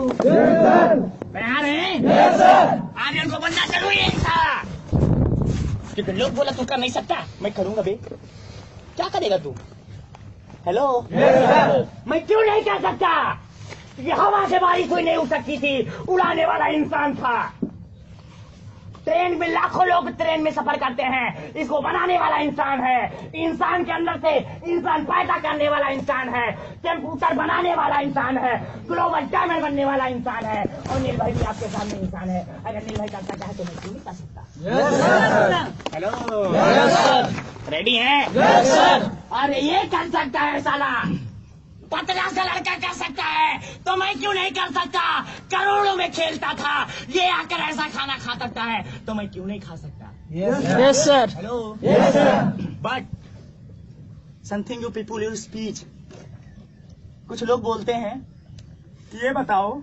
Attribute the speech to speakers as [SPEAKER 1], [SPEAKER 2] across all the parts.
[SPEAKER 1] तैयार हैं? आर्यन को बनना जरूरी था। क्योंकि लोग बोला तू कर नहीं सकता, मैं करूंगा बे। क्या करेगा तू? हेलो, मैं क्यों नहीं कर सकता? क्योंकि हवा से बारिश हुई नहीं उड़ सकती थी, उड़ाने वाला इंसान था। ट्रेन में लाखों लोग ट्रेन में सफर करते हैं, इसको बनाने वाला इंसान है। इंसान के अंदर से इंसान पैदा करने वाला इंसान है। कंप्यूटर बनाने वाला इंसान है। ग्लोबल डायमंड बनने वाला इंसान है। और निर्भय भी आपके सामने इंसान है। अगर निर्भय कर सकता है तो मैं क्यों नहीं कर सकता? हेलो, रेडी है? अरे ये कर सकता है साला, पतला सा लड़का कर सकता है, तो मैं क्यों नहीं कर सकता? करोड़ों में खेलता था, ये आकर ऐसा खाना खा सकता है, तो मैं क्यों नहीं खा सकता?
[SPEAKER 2] Yes, sir.
[SPEAKER 1] Hello, but something you people you speech. कुछ लोग बोलते हैं कि ये बताओ,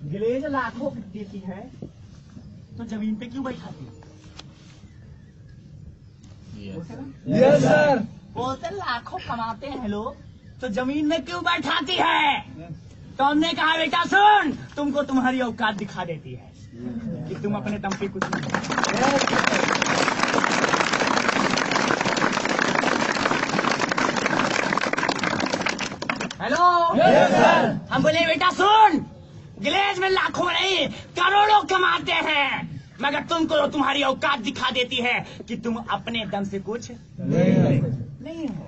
[SPEAKER 1] ग्लेज लाखों देती है तो जमीन पे क्यों बैठाती है?
[SPEAKER 2] Yes, sir.
[SPEAKER 1] बोलते लाखों कमाते हैं लोग, तो जमीन में क्यों बैठाती है? तो हमने कहा बेटा सुन, तुमको तुम्हारी औकात दिखा देती है कि तुम अपने दम पे कुछ नहीं। हेलो, हम बोले बेटा सुन, गिलेज में लाखों नहीं करोड़ों कमाते हैं, मगर तुमको तुम्हारी औकात दिखा देती है कि तुम अपने दम से कुछ नहीं हो।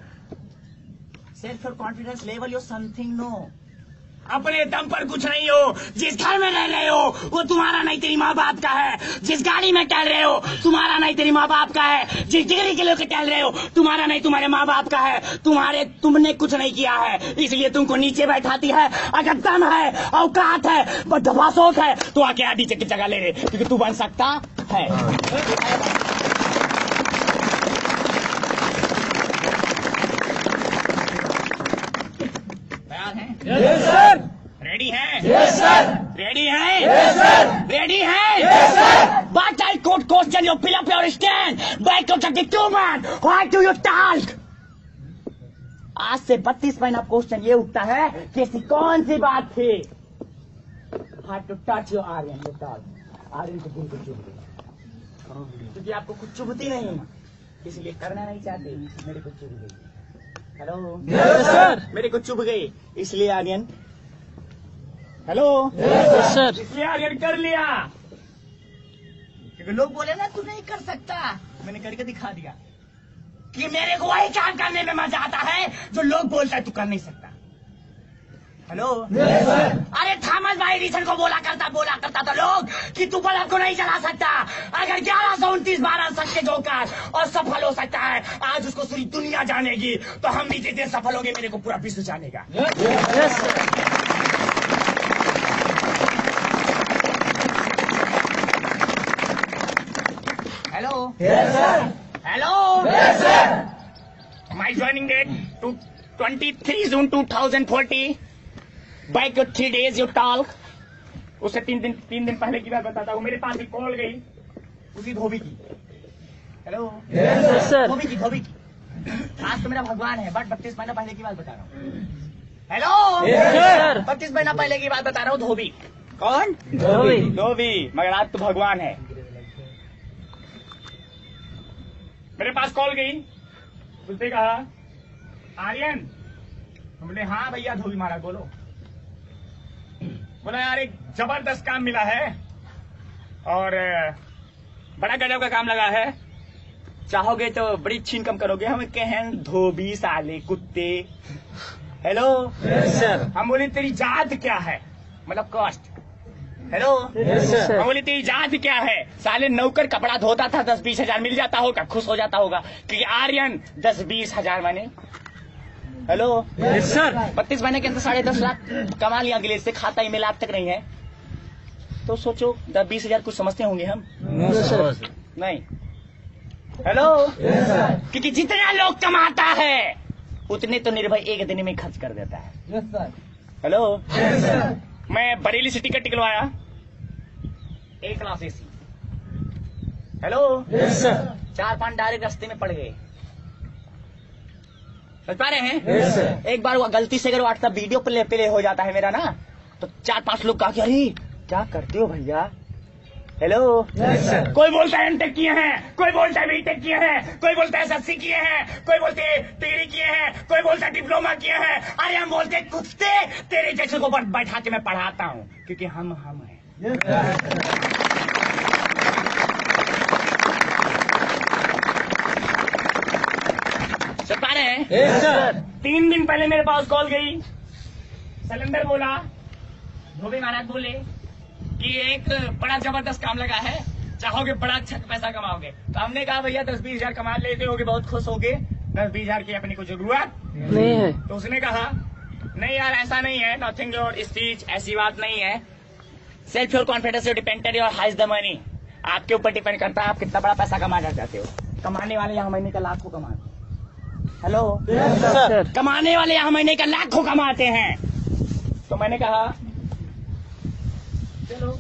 [SPEAKER 1] सेल्फ कॉन्फिडेंस लेवल यो समथिंग नो। अपने दम पर कुछ नहीं हो। जिस घर में रह रहे हो वो तुम्हारा नहीं तेरी माँ बाप का है। जिस गाड़ी में टहल रहे हो तुम्हारा नहीं तेरी माँ बाप का है। जिस डिग्री के लेकर टहल रहे हो तुम्हारा नहीं तुम्हारे माँ बाप का है। तुमने कुछ नहीं किया है, इसलिए तुमको नीचे बैठाती है। अगर दम है, औकात है, बदमाशोक है, तो आके आधी की जगह ले रहे, क्योंकि तू बन सकता है।
[SPEAKER 2] Yes, sir.
[SPEAKER 1] रेडी है?
[SPEAKER 2] Yes, sir.
[SPEAKER 1] रेडी है?
[SPEAKER 2] Yes, sir.
[SPEAKER 1] रेडी है?
[SPEAKER 2] Yes, sir.
[SPEAKER 1] But I could question you, fill up your stand. Back to 32 man. Why do you talk? आज से 32 महीना क्वेश्चन ये उठता है कि ऐसी कौन सी बात थी? Had to touch your Aryan, you talk. Aryan को दिल को चुभ गई, क्योंकि आपको कुछ चुभती नहीं, इसलिए करना नहीं चाहते। मेरे को चुभ गई। Hello,
[SPEAKER 2] Yes, sir.
[SPEAKER 1] मेरे को चुभ गई, इसलिए आर्यन। Hello,
[SPEAKER 2] Yes, sir.
[SPEAKER 1] इसलिए आर्यन कर लिया, क्योंकि लोग बोले ना तू नहीं कर सकता, मैंने करके दिखा दिया कि मेरे को वही काम करने में मजा आता है जो लोग बोलता है तू कर नहीं सकता। Hello,
[SPEAKER 2] Yes, sir.
[SPEAKER 1] अरे थॉमस भाई एडिसन को बोला करता था लोग कि तू बल्ब को नहीं जला सकता। अगर 1129 12 सच्चे जोकर और सफल हो सकता है, आज उसको पूरी दुनिया जानेगी, तो हम भी जितने सफल होंगे मेरे को पूरा विश्व जानेगा।
[SPEAKER 2] Yes, sir.
[SPEAKER 1] हेलो,
[SPEAKER 2] Yes, sir.
[SPEAKER 1] हेलो,
[SPEAKER 2] Yes, sir.
[SPEAKER 1] My joining date to 23 June 2040। Bike 3 days you talk. उससे 3 दिन पहले की बात बताता हूँ। मेरे पास एक कॉल गई उसी धोबी की। Hello,
[SPEAKER 2] Yes, sir.
[SPEAKER 1] धोबी की। आज तो मेरा भगवान है, बट 32 महीना पहले की बात बता रहा हूँ। Hello,
[SPEAKER 2] Yes, sir.
[SPEAKER 1] 32 महीना पहले की बात बता रहा हूँ। धोबी कौन?
[SPEAKER 2] धोबी.
[SPEAKER 1] मगर आज तो भगवान है। मेरे पास कॉल गई, उसने कहा आर्यन। हमने हाँ भैया धोबी महाराज बोलो। बोला यार एक जबरदस्त काम मिला है और बड़ा गजब का काम लगा है, चाहोगे तो बड़ी छीन कम करोगे। हम कहें धोबी साले कुत्ते। Hello,
[SPEAKER 2] Yes, sir.
[SPEAKER 1] हम बोले तेरी जात क्या है, मतलब कास्ट। Hello,
[SPEAKER 2] Yes, sir.
[SPEAKER 1] हम बोले तेरी जात क्या है? साले नौकर कपड़ा धोता था, 10-20 हजार मिल जाता होगा, खुश हो जाता होगा, क्योंकि आर्यन 10-20 हजार माने। Hello,
[SPEAKER 2] Yes, sir.
[SPEAKER 1] 32 महीने के अंदर 10.5 लाख कमा लिया गिलेज से, खाता ईमेल आप तक नहीं है। तो सोचो 10-20 हजार कुछ समझते होंगे हम?
[SPEAKER 2] No, sir.
[SPEAKER 1] नहीं। Hello,
[SPEAKER 2] Yes, sir.
[SPEAKER 1] क्योंकि जितना लोग कमाता है उतने तो निर्भय एक दिन में खर्च कर देता है।
[SPEAKER 2] Yes, sir.
[SPEAKER 1] हेलो,
[SPEAKER 2] Yes, sir.
[SPEAKER 1] मैं बरेली से टिकट निकलवाया, A class AC। Hello,
[SPEAKER 2] Yes, sir.
[SPEAKER 1] 4-5 direct रास्ते में पड़ गए। समझ पा रहे हैं?
[SPEAKER 2] Yes, sir.
[SPEAKER 1] एक बार वो गलती से अगर व्हाट्सएप वीडियो प्ले हो जाता है मेरा ना, तो 4-5 लोग कहा कि अरे क्या करते हो भैया। Hello,
[SPEAKER 2] Yes, sir.
[SPEAKER 1] कोई बोलता है एमटेक किए हैं, कोई बोलता है बीटेक किए हैं, कोई बोलता है एसएससी किए हैं, कोई बोलते हैं डिग्री किए हैं, कोई बोलता है डिप्लोमा किए हैं। अरे हम बोलते हैं कुत्ते, तेरे जैसे को बैठा के मैं पढ़ाता हूँ, क्योंकि हम हैं।
[SPEAKER 2] Yes, sir.
[SPEAKER 1] समझ पा रहे हैं?
[SPEAKER 2] Yes, sir.
[SPEAKER 1] 3 दिन पहले मेरे पास कॉल गई, सिलेंडर बोला, धोबी महाराज बोले कि एक बड़ा जबरदस्त काम लगा है, चाहोगे बड़ा अच्छा पैसा कमाओगे। तो हमने कहा भैया 10-20 हजार कमा लेते होगे, बहुत खुश होगे, 10-20 हजार की अपनी को जरूरत
[SPEAKER 2] नहीं है।
[SPEAKER 1] तो उसने कहा नहीं यार ऐसा नहीं है, नथिंग योर स्पीच, ऐसी बात नहीं है। Self your confidence depended your highs the money, आपके ऊपर डिपेंड करता है आप कितना बड़ा पैसा कमाना चाहते हो। कमाने वाले यहाँ महीने का लाखों कमाते हैं। Hello,
[SPEAKER 2] Yes, sir.
[SPEAKER 1] कमाने वाले यहाँ महीने का लाखों कमाते हैं। तो मैंने कहा चलो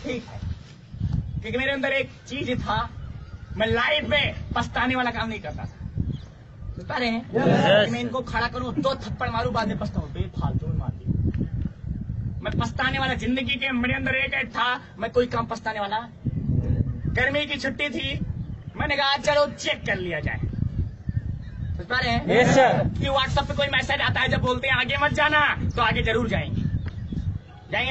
[SPEAKER 1] ठीक है, क्योंकि मेरे अंदर एक चीज था, मैं लाइफ में पछताने वाला काम नहीं करता था। बता रहे हैं?
[SPEAKER 2] Yes.
[SPEAKER 1] मैं इनको खड़ा करूं, 2 थप्पड़ मारूं, बाद में पछताऊं, बेफालतू में मार दिया। मैं पछताने वाला जिंदगी के मेरे अंदर एक था, मैं कोई काम पछताने वाला। गर्मी की छुट्टी थी, मैंने कहा चलो चेक कर लिया जाए। समझ पा रहे हैं?
[SPEAKER 2] Yes, sir.
[SPEAKER 1] कि व्हाट्सएप पे कोई मैसेज आता है, जब बोलते हैं आगे मत जाना, तो आगे जरूर जाएंगे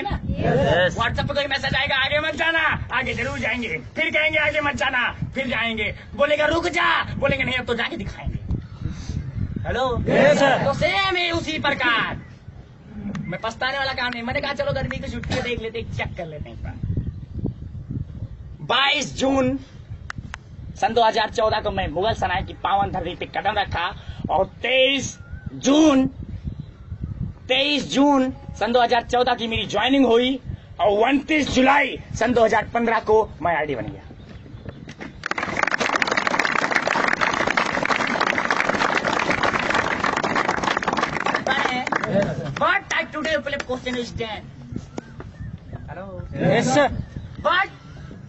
[SPEAKER 1] ना।
[SPEAKER 2] Yes.
[SPEAKER 1] व्हाट्सएप पे कोई मैसेज आएगा आगे मत जाना, आगे जरूर जाएंगे, फिर कहेंगे आगे मत जाना, फिर जाएंगे, बोलेगा रुक जा, बोलेंगे नहीं अब तो जाके दिखाएंगे। Hello,
[SPEAKER 2] Yes, sir.
[SPEAKER 1] तो सेम है उसी प्रकार। मैं पछताने वाला काम नहीं, मैंने कहा चलो गर्मी की छुट्टी देख लेते, चेक कर लेते हैं। 22 जून सन 2014 को मैं मुगल सराय की पावन धरती पे कदम रखा, और 23 जून सन 2014 की मेरी ज्वाइनिंग हुई, और 29 जुलाई सन 2015 को मैं आरडी बन गया। What type today question is stand? Hello.
[SPEAKER 2] Yes, sir.
[SPEAKER 1] But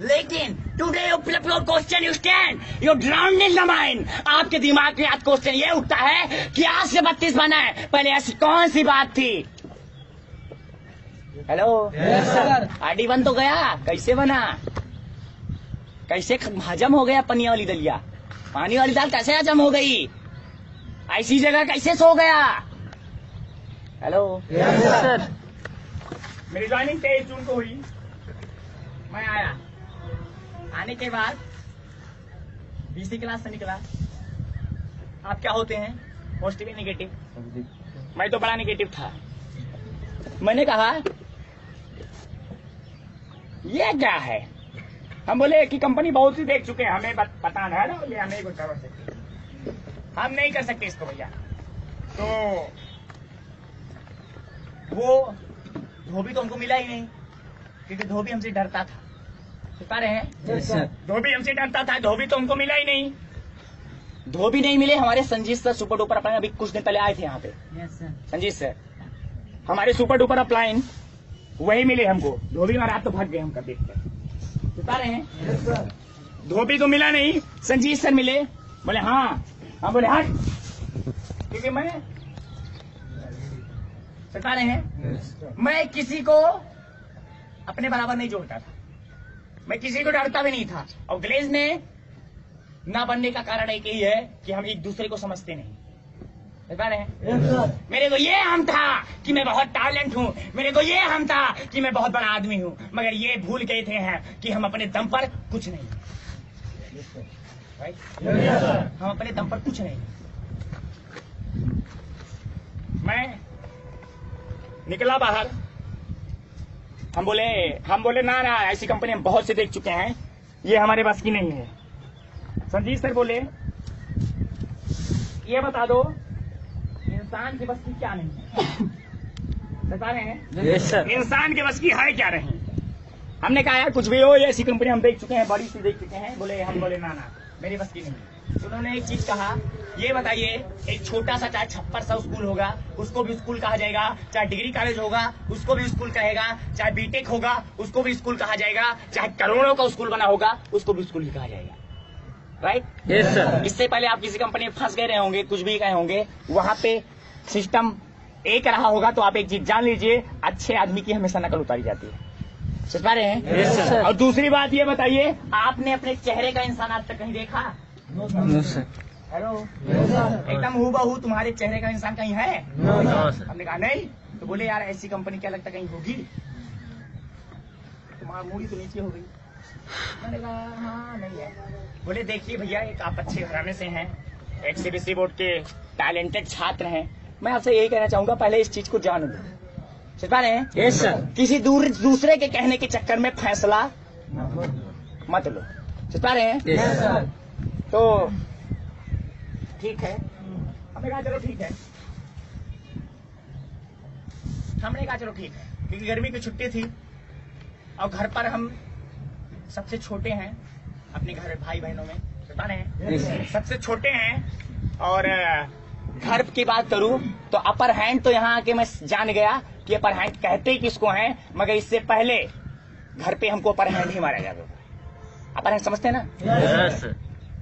[SPEAKER 1] लेकिन today you flip your question you stand you drowned in the mind. आपके दिमाग में आज क्वेश्चन ये उठता है कि आज से 32 बना है, पहले ऐसी कौन सी बात थी? Hello,
[SPEAKER 2] Yes, sir.
[SPEAKER 1] आरडी बन तो गया, कैसे बना? कैसे हजम हो गया? पनिया वाली दलिया, पानी वाली दाल कैसे हजम हो गई? ऐसी जगह कैसे सो गया? Hello,
[SPEAKER 2] Yes, sir.
[SPEAKER 1] मेरी ज्वाइनिंग 23 जून को हुई। मैं आया, आने के बाद बीसी क्लास से निकला। आप क्या होते हैं, पॉजिटिव या नेगेटिव? मैं तो बड़ा नेगेटिव था। मैंने कहा ये क्या है? हम बोले कि कंपनी बहुत सी देख चुके हैं, हमें पता है ना, ये हमें कुछ कर सकते, हम नहीं कर सकते इसको भैया। तो वो धोबी तो हमको मिला ही नहीं, क्योंकि धोबी हमसे डरता था। बता रहे हैं?
[SPEAKER 2] Yes, sir.
[SPEAKER 1] धोबी हमसे डरता था, धोबी तो हमको मिला ही नहीं। धोबी नहीं मिले, हमारे Sanjeet sir super duper upline अभी कुछ दिन पहले आए थे यहाँ पे।
[SPEAKER 2] Yes, sir.
[SPEAKER 1] संजीत सर हमारे सुपर डुपर अपलाइन वही मिले हमको। धोबी महाराज तो भाग गए हमका देख कर। बता रहे हैं?
[SPEAKER 2] Yes, sir.
[SPEAKER 1] धोबी तो मिला नहीं, संजीत सर मिले, बोले हाँ, हम बोले हट, क्योंकि मैं बता रहे हैं
[SPEAKER 2] Yes, sir.
[SPEAKER 1] मैं किसी को अपने बराबर नहीं जोड़ता था, मैं किसी को डरता भी नहीं था। और ग्लेज में ना बनने का कारण एक ही है कि हम एक दूसरे को समझते नहीं। बता रहे हैं?
[SPEAKER 2] Yes, sir.
[SPEAKER 1] मेरे को ये हम था कि मैं बहुत टैलेंट हूँ, मेरे को ये हम था कि मैं बहुत बड़ा आदमी हूँ, मगर ये भूल गए थे हैं कि हम अपने दम पर कुछ नहीं। Right?
[SPEAKER 2] Yes, sir.
[SPEAKER 1] हम अपने दम पर कुछ नहीं। मैं निकला बाहर, हम बोले ना ना, ऐसी कंपनी हम बहुत से देख चुके हैं, ये हमारे बस की नहीं है। संजीत सर बोले ये बता दो इंसान की बस की क्या नहीं है? बता रहे हैं?
[SPEAKER 2] Yes, sir.
[SPEAKER 1] इंसान के बस की है क्या नहीं? हमने कहा यार कुछ भी हो, ये ऐसी कंपनी हम देख चुके हैं, बड़ी सी देख चुके हैं। हम बोले ना ना, मेरी बस की नहीं। उन्होंने एक चीज कहा, ये बताइए एक छोटा सा चाहे छप्पर सा स्कूल होगा उसको भी स्कूल कहा जाएगा, चाहे डिग्री कॉलेज होगा उसको भी स्कूल कहेगा, चाहे बीटेक होगा उसको भी स्कूल कहा जाएगा, चाहे करोड़ों का स्कूल बना होगा उसको भी स्कूल ही कहा जाएगा। राइट?
[SPEAKER 2] Yes sir.
[SPEAKER 1] इससे पहले आप किसी कंपनी में फंस गए रहे होंगे, कुछ भी गए होंगे, वहां पे सिस्टम एक रहा होगा, तो आप एक चीज जान लीजिए, अच्छे आदमी की हमेशा नकल उतारी जाती है। समझ पा रहे हैं?
[SPEAKER 2] Yes sir.
[SPEAKER 1] और दूसरी बात ये बताइए, आपने अपने चेहरे का इंसान आज तक कहीं देखा?
[SPEAKER 2] No sir.
[SPEAKER 1] हेलो, एकदम हूबहू तुम्हारे चेहरे का इंसान कहीं है?
[SPEAKER 2] No sir.
[SPEAKER 1] हमने कहा नहीं, तो बोले यार ऐसी कंपनी क्या लगता कहीं होगी? तुम्हारा मूडी तो नीचे हो गई। मैंने कहा हाँ नहीं है। बोले देखिए भैया, एक आप अच्छे घराने से हैं, एक सीबीएसई बोर्ड के टैलेंटेड छात्र हैं, मैं आपसे यही कहना चाहूंगा, पहले इस चीज को जान दो। समझ पा रहे हैं?
[SPEAKER 2] Yes sir.
[SPEAKER 1] किसी दूसरे के कहने के चक्कर में फैसला मत लो। समझ पा रहे हैं?
[SPEAKER 2] Yes sir.
[SPEAKER 1] तो ठीक है, हमने कहा चलो ठीक है, हमने कहा चलो ठीक है, क्योंकि गर्मी की छुट्टी थी और घर पर हम सबसे छोटे हैं अपने घर भाई बहनों में, बता रहे हैं सबसे छोटे हैं। और घर की बात करूं तो अपर हैंड तो यहाँ आके मैं जान गया कि अपर हैंड कहते ही किसको हैं, मगर इससे पहले घर पे हमको अपर हैंड ही मारा जाता था। अपर हैंड समझते हैं ना?
[SPEAKER 2] Yes sir.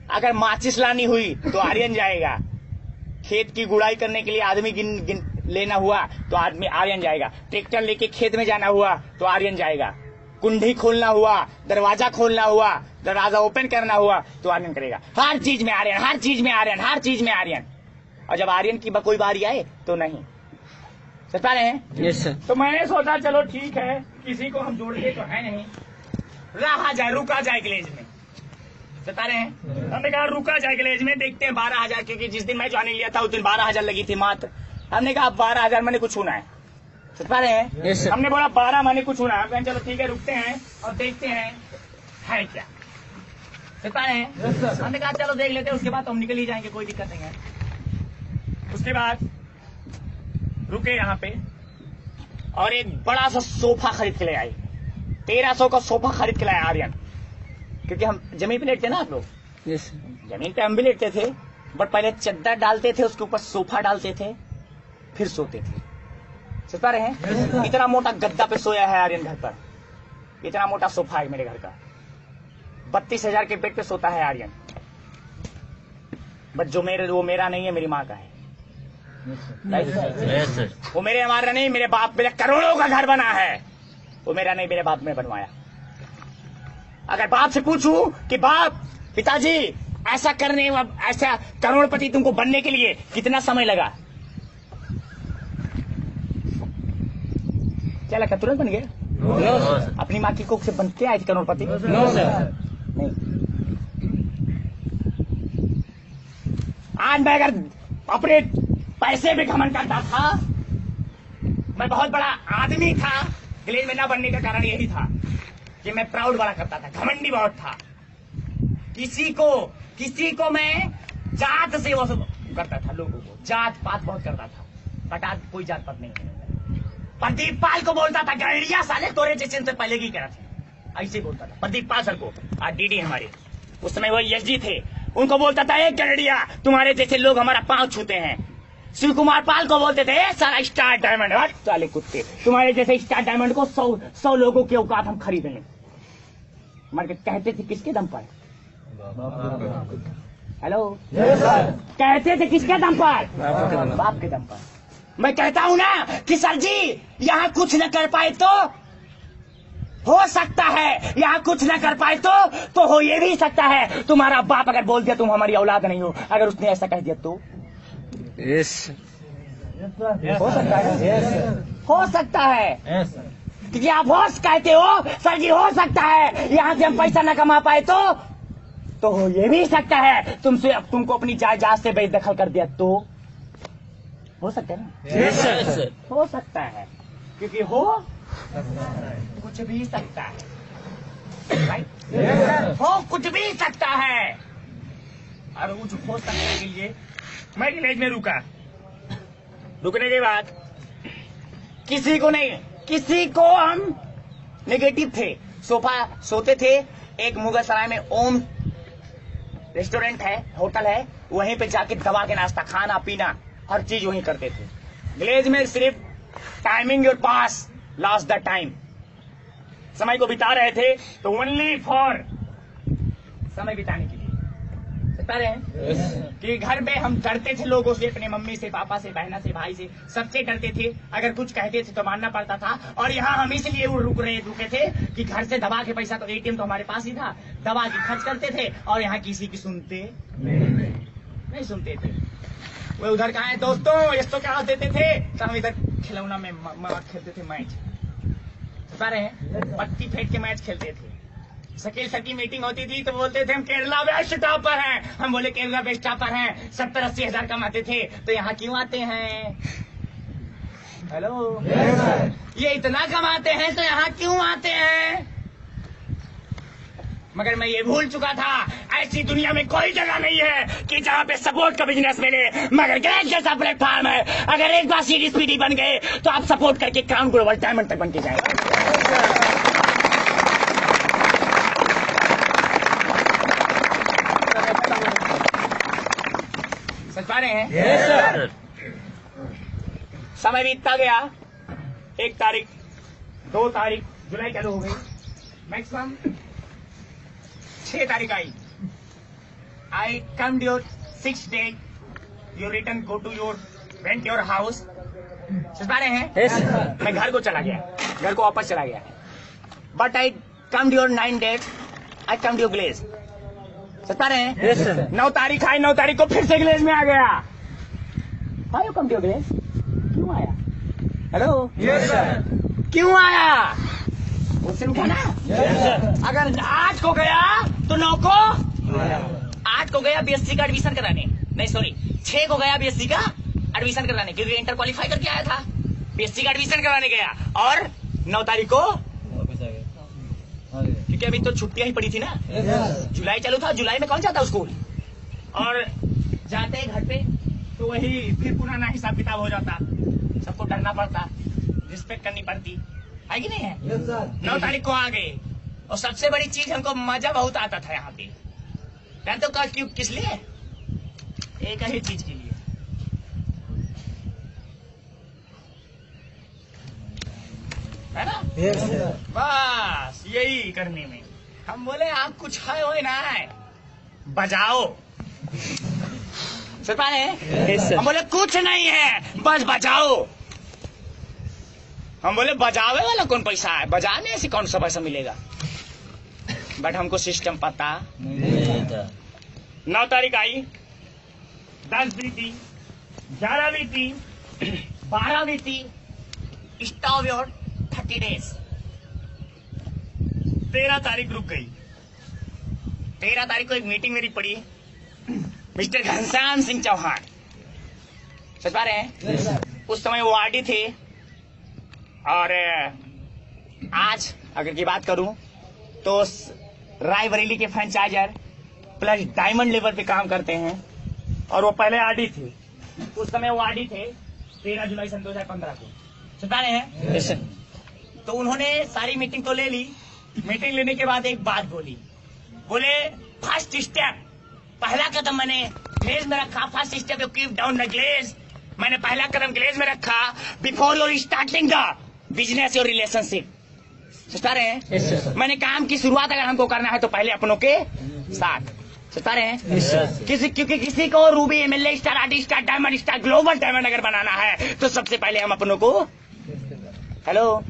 [SPEAKER 1] अगर माचिस लानी हुई तो आर्यन जाएगा, खेत की गुड़ाई करने के लिए आदमी गिन लेना हुआ तो आदमी आर्यन जाएगा, ट्रैक्टर लेके खेत में जाना हुआ तो आर्यन जाएगा, कुंडी खोलना हुआ, दरवाजा खोलना हुआ, दरवाजा ओपन करना हुआ तो आर्यन करेगा। हर चीज में आर्यन, हर चीज में आर्यन, हर चीज में आर्यन। और जब आर्यन की कोई बारी आए तो नहीं। समझ पा रहे हैं?
[SPEAKER 2] Yes sir.
[SPEAKER 1] तो मैंने सोचा चलो ठीक है, किसी को हम जोड़ते तो है नहीं, रहा जाए, रुका जाए गिलेज में। बता रहे हैं, हमने कहा रुका जाए गिलेज में, देखते हैं 12,000, क्योंकि जिस दिन मैं ज्वाइनिंग लिया था उस दिन 12,000 लगी थी मात्र। हमने कहा 12,000 मैंने कुछ सुना है। समझ पा रहे हैं?
[SPEAKER 2] Yes sir.
[SPEAKER 1] हमने बोला 12 मैंने कुछ सुना है, चलो ठीक है, रुकते हैं और देखते हैं है क्या। समझ पा रहे हैं? हमने कहा चलो देख लेते हैं, उसके बाद तो हम निकल ही जाएंगे, कोई दिक्कत नहीं है। उसके बाद रुके यहाँ पे और एक बड़ा सा सोफा खरीद के ले आए। 1300 का सोफा खरीद के लाए आर्यन, क्योंकि हम जमीन पे लेटते ना आप लोग,
[SPEAKER 2] यस सर।
[SPEAKER 1] जमीन पे हम भी लेटते थे, बट पहले चद्दर डालते थे, उसके ऊपर सोफा डालते थे, फिर सोते थे। समझ पा रहे हैं? इतना मोटा गद्दा पे सोया है आर्यन घर पर, इतना मोटा सोफा है मेरे घर का। 32,000 के बेड पे सोता है आर्यन, बट जो वो मेरा नहीं है, मेरी माँ का है।
[SPEAKER 2] Yes sir.
[SPEAKER 1] वो मेरे हमारा नहीं, मेरे बाप, मेरे करोड़ों का घर बना है, वो मेरा नहीं, मेरे बाप ने बनवाया। अगर बाप से पूछूं कि बाप, पिताजी, ऐसा करने, ऐसा करोड़पति तुमको बनने के लिए कितना समय लगा, क्या लगता तुरंत बन गए?
[SPEAKER 2] No sir.
[SPEAKER 1] अपनी माँ की कोख से बनते आए थे करोड़पति?
[SPEAKER 2] No sir.
[SPEAKER 1] नहीं। आज मैं अगर अपने पैसे पे घमंड करता था, मैं बहुत बड़ा आदमी था, गिलेज में न बनने का कारण यही था कि मैं प्राउड बड़ा करता था, घमंडी बहुत था। किसी को मैं जात से वो करता था, लोगों को जात पात बहुत करता था, बट आज कोई जात पात नहीं है। प्रदीप पाल को बोलता था गैरिया साले तोरे जैसे से पहले की करा थे, ऐसे बोलता था प्रदीप पाल सर को। आज डीडी हमारे, उस समय वो एसजी थे, उनको बोलता था एक गैरिया तुम्हारे जैसे लोग हमारा पांव छूते हैं। शिव कुमार पाल को बोलते थे सारा स्टार डायमंड, साले कुत्ते, तुम्हारे जैसे स्टार डायमंड को 100 लोगों के औकात हम खरीदेंगे। मर के कहते थे किसके दम पर? हेलो, कहते थे किसके दम पर? बाप के दम पर। मैं कहता हूं ना कि सर जी यहाँ कुछ न कर पाए तो हो सकता है, यहाँ कुछ न कर पाए तो हो ये भी सकता है, तुम्हारा बाप अगर बोल दिया तुम हमारी औलाद नहीं हो, अगर उसने ऐसा कह दिया तो
[SPEAKER 2] यस
[SPEAKER 1] हो सकता है, हो सकता है, क्योंकि आप होश कहते हो सर जी, हो सकता है यहाँ से हम पैसा न कमा पाए तो हो ये भी सकता है तुमको अपनी जायदाद से बेदखल कर दिया तो हो सकता है ना?
[SPEAKER 2] Yes sir.
[SPEAKER 1] हो सकता है, क्योंकि हो कुछ भी सकता है, राइट? हो कुछ भी सकता है। और कुछ हो सकने के लिए मैं गिलेज में रुका, रुकने के बाद किसी को हम नेगेटिव थे, सोते थे। एक मुगल सराय में ओम रेस्टोरेंट है, होटल है, वहीं पे जाके दबा के नाश्ता, खाना पीना हर चीज वहीं करते थे। गिलेज में सिर्फ timing your pass, last the time, समय को बिता रहे थे, तो ओनली फॉर समय बिताने के लिए। समझ रहे हैं कि घर में हम डरते थे लोगों से, अपने मम्मी से, पापा से, बहना से, भाई से, सबसे डरते थे। अगर कुछ कहते थे तो मानना पड़ता था। और यहाँ हम इसलिए रुके थे कि घर से दबा के पैसा, तो एटीएम तो हमारे पास ही था, दबा के खर्च करते थे और यहाँ किसी की सुनते नहीं सुनते थे। वो उधर कहाँ है दोस्तों, इसको क्या देते थे, तो हम इधर खिलौना में खेलते थे मैच, समझ रहे हैं, पत्ती फेंक के मैच खेलते थे। शकील सर की मीटिंग होती थी तो बोलते थे हम केरला बेस्ट टॉपर हैं। हम बोले केरला बेस्ट टॉपर हैं, 70-80 हजार कमाते थे, तो यहाँ क्यों आते हैं? हेलो, ये इतना कमाते हैं तो यहाँ क्यों आते हैं? मगर मैं ये भूल चुका था, ऐसी दुनिया में कोई जगह नहीं है कि जहाँ पे सपोर्ट का बिजनेस मिले। मगर गैस जैसा प्लेटफॉर्म है, अगर एक बार सीडी बन गए तो आप सपोर्ट करके क्राउन ग्लोबल डायमंड तक बन के जाएंगे। समझ पा रहे हैं?
[SPEAKER 2] Yes sir.
[SPEAKER 1] समय बीतता गया, 1 तारीख 2 तारीख जुलाई चालू हो गई, मैक्सिमम 6 तारीख I come your 6 day, you return go to your rent your house. समझ पा रहे हैं?
[SPEAKER 2] yes,
[SPEAKER 1] मैं घर को चला गया, घर को वापस चला गया, but I come your 9 days, I come your glaze. समझ पा रहे हैं?
[SPEAKER 2] yes, sir.
[SPEAKER 1] 9 तारीख आई, 9 तारीख को फिर से ग्लेज में आ गया। How you come to glaze? क्यों आया? Hello,
[SPEAKER 2] yes sir.
[SPEAKER 1] क्यों आया? उससे उठाना।
[SPEAKER 2] Yes sir.
[SPEAKER 1] अगर 8 को गया तो 9 को, 8 को गया बीएससी का एडमिशन कराने, नहीं सॉरी 6 को गया बीएससी का एडमिशन कराने, क्योंकि इंटर क्वालिफाई करके आया था, बीएससी का एडमिशन कराने गया। और 9 तारीख को
[SPEAKER 2] वापस आ गया,
[SPEAKER 1] क्योंकि अभी तो छुट्टियां ही पड़ी थी ना, जुलाई चालू था, जुलाई में कौन जाता स्कूल, और जाते हैं घर पे तो वही फिर पुराना हिसाब किताब हो जाता, सबको डरना पड़ता, रिस्पेक्ट करनी पड़ती है कि नहीं है? 9 तारीख को आ गए, और सबसे बड़ी चीज हमको मजा बहुत आता था यहाँ पे, जानते हो क्यों, किस लिए? एक ही चीज के लिए, है ना? बस यही करने में हम बोले आप कुछ है हो ना है, बजाओ। समझ पा रहे हैं?
[SPEAKER 2] yes, sir.
[SPEAKER 1] हम बोले कुछ नहीं है, बस बजाओ। हम बोले बजावे वाला कौन पैसा है, बजाने से कौन सा पैसा मिलेगा, बट हमको सिस्टम पता
[SPEAKER 2] नहीं था।
[SPEAKER 1] 9 तारीख आई, 10 बीती, 11 बीती, 12 बीती, स्टॉप योर 30 डेज। 13 तारीख रुक गई। 13 तारीख को एक मीटिंग मेरी पड़ी, मिस्टर घनश्याम सिंह चौहान, समझ पा रहे हैं? उस समय वो आरडी थे, और आज अगर की बात करूं तो रायबरेली के फ्रेंचाइजर प्लस डायमंड लेवल पे काम करते हैं, और वो पहले आरडी थे, उस समय वो आरडी थे 13 जुलाई सन 2015 को, समझ पा रहे हैं?
[SPEAKER 2] yes, sir.
[SPEAKER 1] तो उन्होंने सारी मीटिंग तो ले ली, मीटिंग लेने के बाद एक बात बोली, बोले फर्स्ट स्टेप, पहला कदम मैंने ग्लेज में रखा, first step you keep down the glaze, मैंने पहला कदम ग्लेज में रखा, before your starting the business your relationship. समझ पा रहे हैं?
[SPEAKER 2] yes, sir.
[SPEAKER 1] मैंने काम की शुरुआत अगर हमको करना है तो पहले अपनों के साथ, समझ पा रहे हैं?
[SPEAKER 2] yes, sir.
[SPEAKER 1] क्योंकि किसी को Ruby, MLA star, RD star, diamond star, global diamond अगर बनाना है तो सबसे पहले हम अपनों को, हेलो,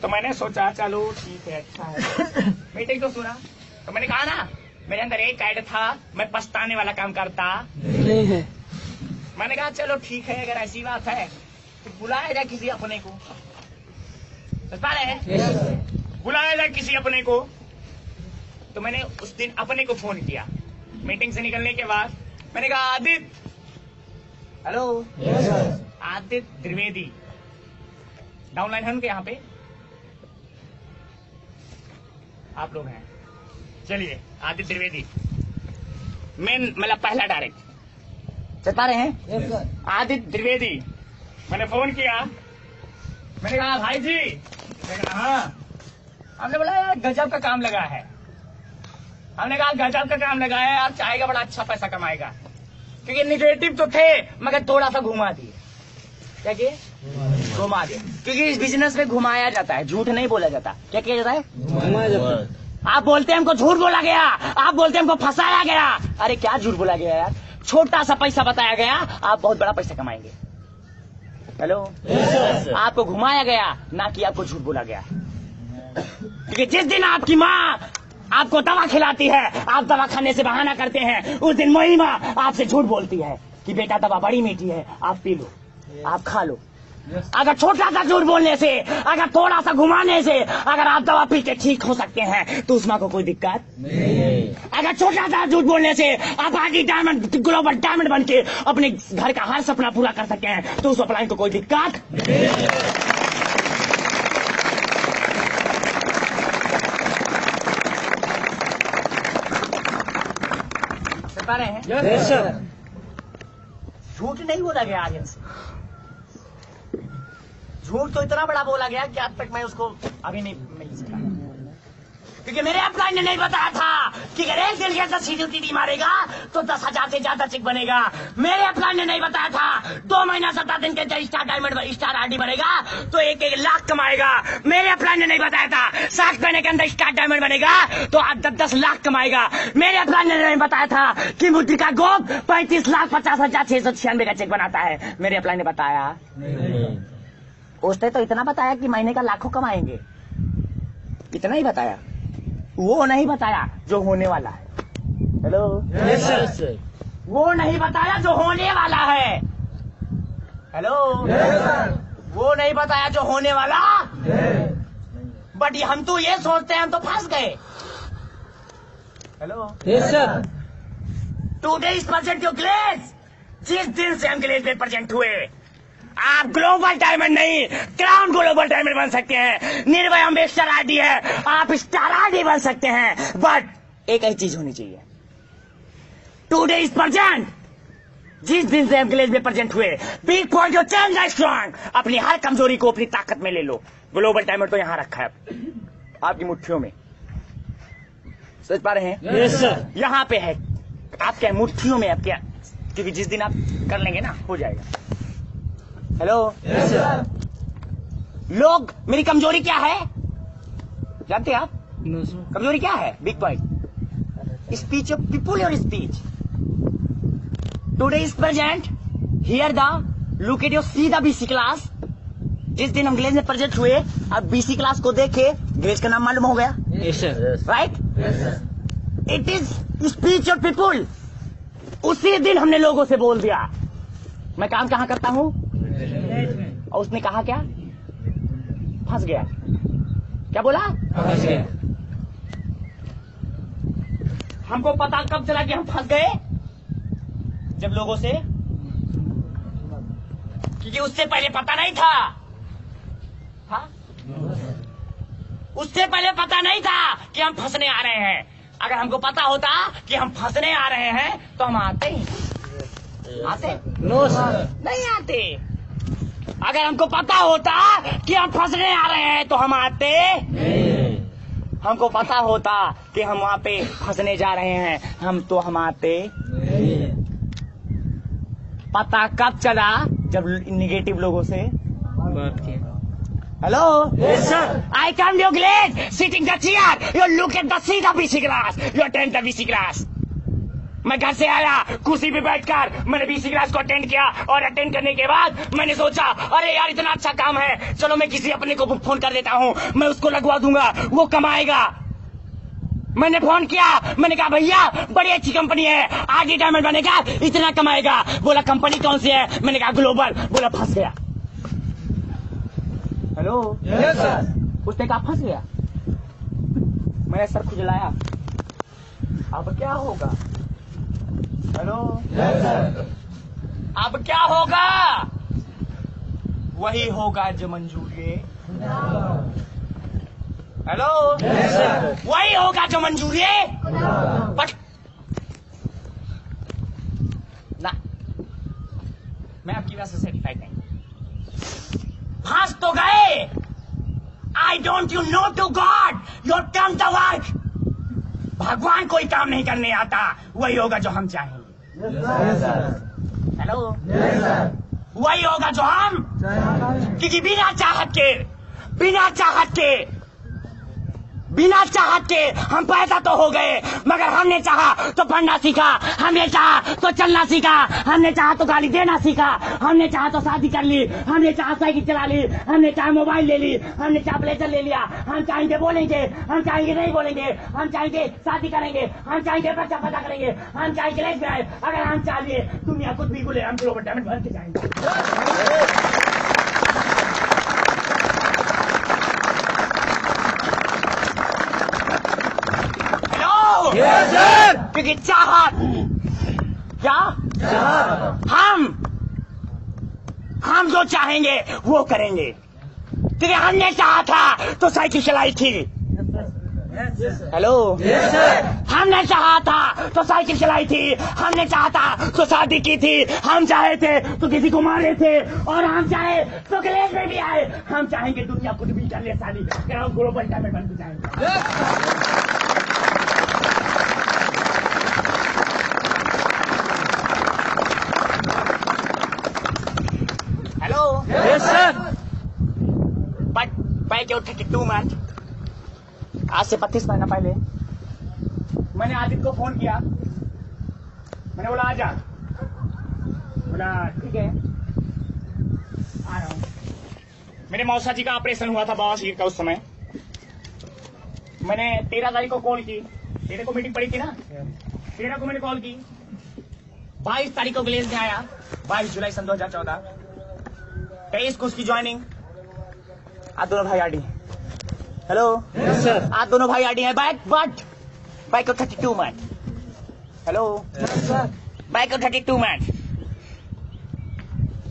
[SPEAKER 1] तो मैंने सोचा चलो ठीक है, अच्छा है, मीटिंग तो सुना, तो मैंने कहा ना मेरे अंदर एक ऐड था, मैं पछताने वाला काम करता
[SPEAKER 2] नहीं है।
[SPEAKER 1] मैंने कहा चलो ठीक है, अगर ऐसी बात है तो बुलाया जाए किसी अपने को, समझ पा रहे हैं? बुलाया जाए किसी अपने को। तो मैंने उस दिन अपने को फोन किया, मीटिंग से निकलने के बाद मैंने कहा आदित्य, हेलो, आदित्य द्विवेदी, डाउनलाइन है उनके यहाँ पे, आप लोग हैं, चलिए आदित्य द्विवेदी, मेन मतलब पहला डायरेक्ट, चल पा रहे हैं? आदित्य द्विवेदी, मैंने फोन किया, मैंने कहा भाई जी, मैंने कहा हाँ, हमने बोला यार गजब का काम लगा है, हमने कहा गजब का काम लगा है, आप चाहेगा बड़ा अच्छा पैसा कमाएगा, क्योंकि निगेटिव तो थे मगर थोड़ा सा घुमा दिए, क्या किए? घुमा दिए, क्योंकि इस बिजनेस में घुमाया जाता है, झूठ नहीं बोला जाता, क्या किया जाता है? आप बोलते हैं हमको झूठ बोला गया, आप बोलते हैं हमको फंसाया गया। अरे क्या झूठ बोला गया यार, छोटा सा पैसा बताया गया, आप बहुत बड़ा पैसा कमाएंगे। हेलो, आपको घुमाया गया, ना कि आपको झूठ बोला गया। क्योंकि जिस दिन आपकी माँ आपको दवा खिलाती है, आप दवा खाने से बहाना करते हैं, उस दिन वही माँ आपसे झूठ बोलती है कि बेटा दवा बड़ी मीठी है, आप पी लो, आप खा लो। अगर छोटा सा झूठ बोलने से, अगर थोड़ा सा घुमाने से, अगर आप दवा पी के ठीक हो सकते हैं तो उस माँ को कोई दिक्कत नहीं। अगर छोटा सा झूठ बोलने से आप आगे डायमंड, ग्लोबल डायमंड बन के अपने घर का हर सपना पूरा कर सकते हैं तो उस अपलाइन को कोई दिक्कत नहीं। बता रहे हैं झूठ नहीं बोला गया आर्यन से। झूठ तो इतना बड़ा बोला गया कि आज तक मैं उसको अभी नहीं मिल सका, क्योंकि मेरे अपलाइन ने नहीं बताया था कि अगर एक दिन के अंदर सीसीटीवी मारेगा तो 10,000 से ज्यादा चेक बनेगा। मेरे अपलाइन ने नहीं बताया था 2 महीना 17 दिन के अंदर स्टार डायमंड, स्टार आरडी बनेगा तो 1-1 लाख कमाएगा। मेरे अपलाइन ने नहीं बताया था 7 महीने के अंदर स्टार डायमंड बनेगा तो 10-10 लाख कमाएगा। मेरे अपलाइन ने नहीं बताया था कि मुद्रिका गोप 35,50,696 का चेक बनाता है। मेरे अपलाइन ने बताया? उसने तो इतना बताया कि महीने का लाखों कमाएंगे, इतना ही बताया, वो नहीं बताया जो होने वाला है। हेलो, वो नहीं बताया जो होने वाला है। हेलो, वो नहीं बताया जो होने वाला। बट हम तो ये सोचते हैं हम तो फंस गए। Hello, today is present your Glaze. जिस दिन से हम ग्लेज में प्रेजेंट हुए, आप ग्लोबल डायमंड नहीं, क्राउन ग्लोबल डायमंड बन सकते हैं। निर्भय अम्बेस्टर आरडी है, आप स्टार आरडी बन सकते हैं। बट एक ही चीज होनी चाहिए, टुडे इज प्रेजेंट। जिस दिन से हम ग्लेज में प्रेजेंट हुए, big point your change strong. अपनी हर कमजोरी को अपनी ताकत में ले लो। ग्लोबल डायमंड तो यहां रखा है आपकी मुट्ठियों में, सोच पा रहे हैं?
[SPEAKER 2] यस सर,
[SPEAKER 1] यहां पे है आपके मुट्ठियों में आपके, क्योंकि जिस दिन आप कर लेंगे ना हो जाएगा। हेलो, लोग, मेरी कमजोरी क्या है जानते हैं आप? कमजोरी क्या है? Big point, speech of people, your speech. Today is present, here the look at your, see the BC class. जिस दिन हम ग्लेज में प्रेजेंट हुए, अब बीसी क्लास को देखे, ग्लेज का नाम मालूम हो गया, right? It is speech of people. उसी दिन हमने लोगों से बोल दिया मैं काम कहां करता हूं, और उसने कहा क्या? फंस गया। क्या बोला? फंस गया। हमको पता कब चला कि हम फंस गए? जब लोगों से, क्योंकि उससे पहले पता नहीं था। हाँ? उससे पहले पता नहीं था कि हम फंसने आ रहे हैं। अगर हमको पता होता कि हम फंसने आ रहे हैं तो हम आते ही आते?
[SPEAKER 2] नो सर,
[SPEAKER 1] नहीं आते। अगर हमको पता होता कि हम फंसने आ रहे हैं तो हम आते नहीं। हमको पता होता कि हम वहां पे फंसने जा रहे हैं हम आते नहीं। पता कब चला? जब निगेटिव लोगों से
[SPEAKER 2] बात किया।
[SPEAKER 1] Hello,
[SPEAKER 2] yes sir,
[SPEAKER 1] I come to your glade, sitting the chair, you look at the seat of BC class, you attend the BC class. मैं घर से आया, कुर्सी पे बैठकर मैंने BC क्लास को अटेंड किया, और अटेंड करने के बाद मैंने सोचा अरे यार इतना अच्छा काम है, चलो मैं किसी अपने को फोन कर देता हूँ, मैं उसको लगवा दूंगा, वो कमाएगा। मैंने फोन किया, मैंने कहा भैया बड़ी अच्छी कंपनी है, आगे डायमंड बनेगा, इतना कमाएगा। बोला कंपनी कौन सी है? मैंने कहा ग्लोबल। बोला फंस गया। हेलो,
[SPEAKER 2] यस सर,
[SPEAKER 1] उसने कहा फंस गया। मैंने सर खुजलाया, अब क्या होगा? हेलो,
[SPEAKER 2] यस सर,
[SPEAKER 1] अब क्या होगा? वही होगा जो मंजूर है। हेलो,
[SPEAKER 2] यस सर,
[SPEAKER 1] वही होगा जो मंजूर है। बट ना, मैं आपकी बात से सेटिस्फाइड नहीं। फंस तो गए। I don't you know to God your come the work. भगवान कोई काम नहीं करने आता, वही होगा जो हम चाहेंगे। हेलो, वही होगा जो हम, क्योंकि बिना चाहत के बिना चाहत के हम पैदा तो हो गए, मगर हमने चाहा तो पढ़ना सीखा, हमने चाहा तो चलना सीखा, हमने चाहा तो गाली देना सीखा, हमने चाहा तो शादी कर ली, हमने चाहा साइकिल चला ली, हमने चाहा मोबाइल ले ली, हमने चाहा ब्लेजर ले लिया। हम चाहेंगे बोलेंगे, हम चाहेंगे नहीं बोलेंगे, हम चाहेंगे शादी करेंगे, हम चाहेंगे बच्चा पैदा करेंगे, हम चाहेंगे लेट जाए। अगर हम चाहिए दुनिया कुछ भी बोले, हम ग्लोबल डायमंड बन के जाएंगे।
[SPEAKER 2] Yes sir.
[SPEAKER 1] क्योंकि चाहत क्या हम जो चाहेंगे वो करेंगे। क्योंकि हमने चाहा था तो साइकिल चलाई थी। Hello
[SPEAKER 2] yes sir.
[SPEAKER 1] हमने चाहा था तो साइकिल चलाई थी, हमने चाहा था तो शादी की थी, हम चाहे थे तो किसी को मारे थे, और हम चाहे तो कलेज में भी आए। हम चाहेंगे दुनिया कुछ भी कर ले, शादी हम ग्लोबल डायमंड बन के जाएंगे।
[SPEAKER 2] Yes sir.
[SPEAKER 1] बट बाय जो 32 मंथ, आज से 32 महीना पहले मैंने आदित्य को फोन किया। मैंने बोला आजा, बोला ठीक है आ रहा हूँ। मेरे मौसा जी का ऑपरेशन हुआ था बाबा शरीर का। उस समय मैंने 13 तारीख को कॉल की, 13 को मीटिंग पड़ी थी ना, 13 को मैंने कॉल की। 22 तारीख को विलेज में आया, 22 जुलाई सन 2014। 23 को उसकी ज्वाइनिंग। आज दोनों भाई आडी। Hello
[SPEAKER 2] yes sir.
[SPEAKER 1] आज दोनों भाई आडी हैं। बैक को 32 month. Hello
[SPEAKER 2] yes sir.
[SPEAKER 1] Back को 32 मंथ।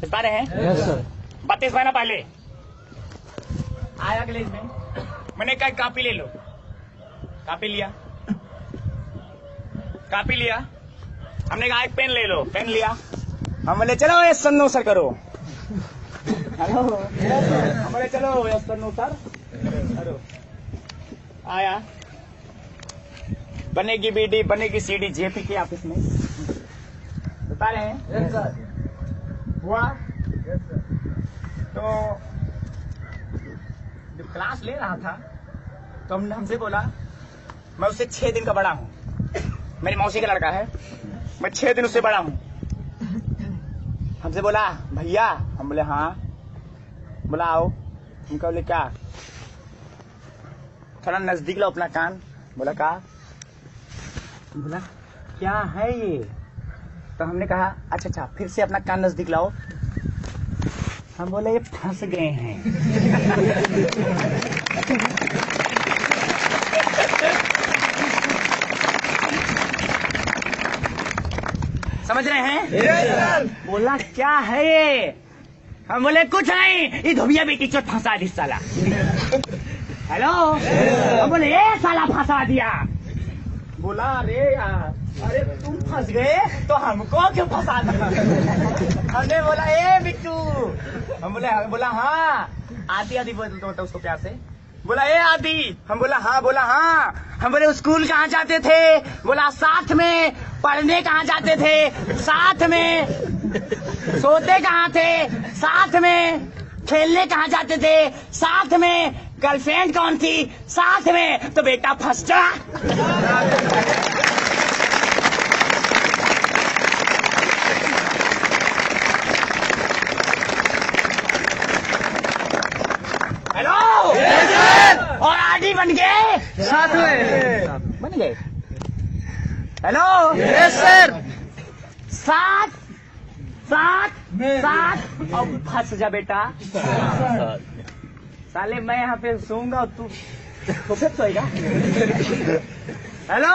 [SPEAKER 1] इस बारे हैं
[SPEAKER 2] यस सर।
[SPEAKER 1] 32 महीना पहले आया विलेज में। मैंने कहा कॉपी ले लो, कॉपी लिया, कॉपी लिया। हमने कहा एक पेन ले लो, पेन लिया। हम बोले चलो ये सन्नो सर करो। हेलो हमारे चलो यस सर नो सर करो। आया, बनेगी बीडी बनेगी सीडी जेपी के ऑफिस में। बता रहे हैं
[SPEAKER 2] यस सर।
[SPEAKER 1] हुआ
[SPEAKER 2] यस सर।
[SPEAKER 1] तो जब क्लास ले रहा था तो हमने हमसे बोला, मैं उससे 6 दिन का बड़ा हूँ, मेरी मौसी का लड़का है, मैं 6 दिन उससे बड़ा हूँ। हमसे बोला भैया, हम बोले हाँ। बोला आओ। हम बोले क्या, थोड़ा नजदीक लो अपना कान। बोला क्या, बोला क्या है ये। तो हमने कहा अच्छा फिर से अपना कान नजदीक लाओ। हम बोले ये फंस गए हैं। समझ रहे हैं?
[SPEAKER 2] Yes sir.
[SPEAKER 1] बोला क्या है ये। हम बोले कुछ नहीं, ये धोबिया बेटी चोट फंसा दी साला। हेलो हम बोले ये साला फंसा दिया। बोला अरे यार, अरे तुम फंस गए तो हमको क्यों फंसा दिया। हमने बोला ए बिट्टू, हम बोला हाँ। आदि बोलता उसको प्यार से। बोला ए आदि, हम बोला हाँ। बोला हाँ। हम बोले स्कूल कहाँ जाते थे। बोला साथ में। पढ़ने कहाँ जाते थे, साथ में। सोते कहाँ थे, साथ में। खेलने कहाँ जाते थे, साथ में। गर्लफ्रेंड कौन थी, साथ में। तो बेटा फंस जा। हेलो और आदि बन गए,
[SPEAKER 2] साथ में
[SPEAKER 1] बन गए। Hello
[SPEAKER 2] yes sir.
[SPEAKER 1] साथ अब फंस जा बेटा। साले मैं यहाँ पे सोऊंगा और तू फिर सोएगा। हेलो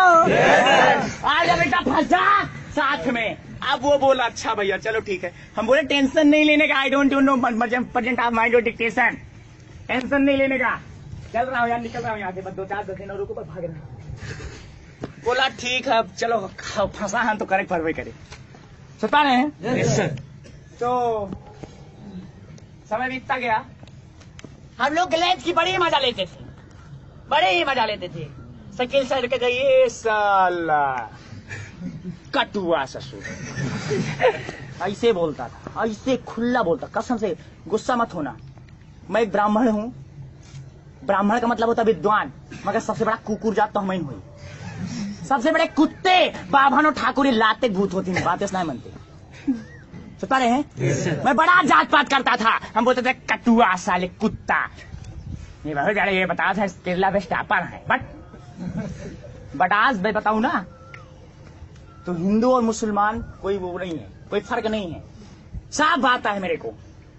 [SPEAKER 1] आ जा बेटा, फंस जा साथ में। अब वो बोला अच्छा भैया चलो ठीक है। हम बोले टेंशन नहीं लेने का, I don't know present of mind और डिक्टेशन। टेंशन नहीं लेने का, चल रहा हूँ यार, निकल रहा हूँ यहाँ से, बस 2-4 दिन और रुको, बस भाग रहा। बोला ठीक है चलो, फंसा हम तो करेक्ट फरवरी करे। सुता रहे हैं
[SPEAKER 2] यस सर।
[SPEAKER 1] तो समय बीतता गया। हम लोग ग्लैच की बड़ी मजा लेते थे, बड़े ही मजा लेते थे। साइकिल साइड के गई साला कटुआ ससुर, ऐसे बोलता था, ऐसे खुला बोलता, कसम से गुस्सा मत होना। मैं एक ब्राह्मण हूँ, ब्राह्मण का मतलब होता है विद्वान, मगर सबसे बड़ा कुकुर जात तो हम ही हुई। सबसे बड़े कुत्ते बाभन और ठाकुर लाते भूत होती हैं, बातें सुनाए मनते सुता रहे हैं। मैं बड़ा जात पात करता था, हम बोलते थे कटुआ साले कुत्ता। ये बहुत ज्यादा ये बता था केरला में स्टापर है, बट आज मैं बताऊं ना तो हिंदू और मुसलमान कोई वो नहीं है, कोई फर्क नहीं है। सब आता है मेरे को,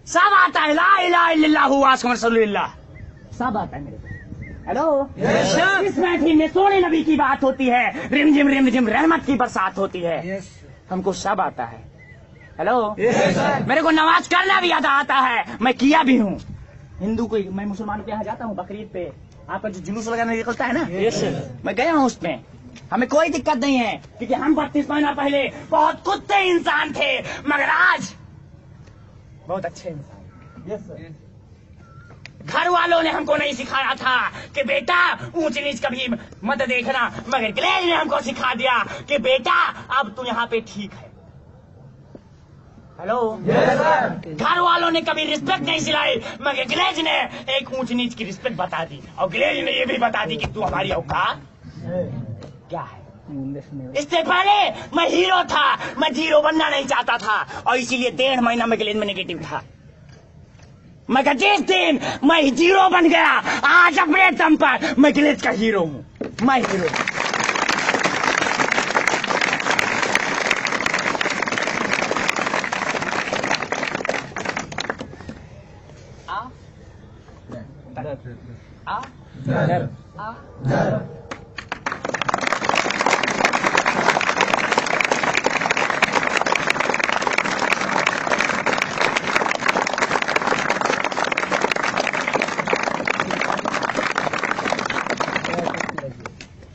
[SPEAKER 1] सब आता है। ला इलाहा इल्लल्लाहु मुहम्मद रसूलुल्लाह, सब आता है मेरे को। हेलो, इस महफिल में सोने नबी की बात होती है, रिमझिम रहमत की बरसात होती है। हमको सब आता है। हेलो, मेरे को नमाज करना भी आता है, मैं किया भी हूँ। हिंदू को मैं मुसलमान के यहाँ जाता हूँ बकरीद पे, आपका जो जुलूस लगाने निकलता है ना, मैं गया हूँ उसमें, हमें कोई दिक्कत नहीं है, क्योंकि हम 32 महीना पहले बहुत कुत्ते इंसान थे, मगर आज बहुत अच्छे इंसान। घर वालों ने हमको नहीं सिखाया था कि बेटा ऊंच नीच कभी मत देखना, मगर ग्लेज ने हमको सिखा दिया कि बेटा अब तू यहाँ पे ठीक है। हेलो, घर वालों ने कभी रिस्पेक्ट नहीं सिलाई, मगर ग्लेज ने एक ऊंच नीच की रिस्पेक्ट बता दी, और ग्लेज ने ये भी बता दी कि तू हमारी औकात क्या है। इससे पहले मैं हीरो था, मैं जीरो बनना नहीं चाहता था, और इसीलिए 1.5 महीना में ग्लेज में नेगेटिव था। मगर जिस दिन मैं जीरो बन गया, आज अपने दम पर मैं ग्लेज का हीरो हूँ, मैं हीरो।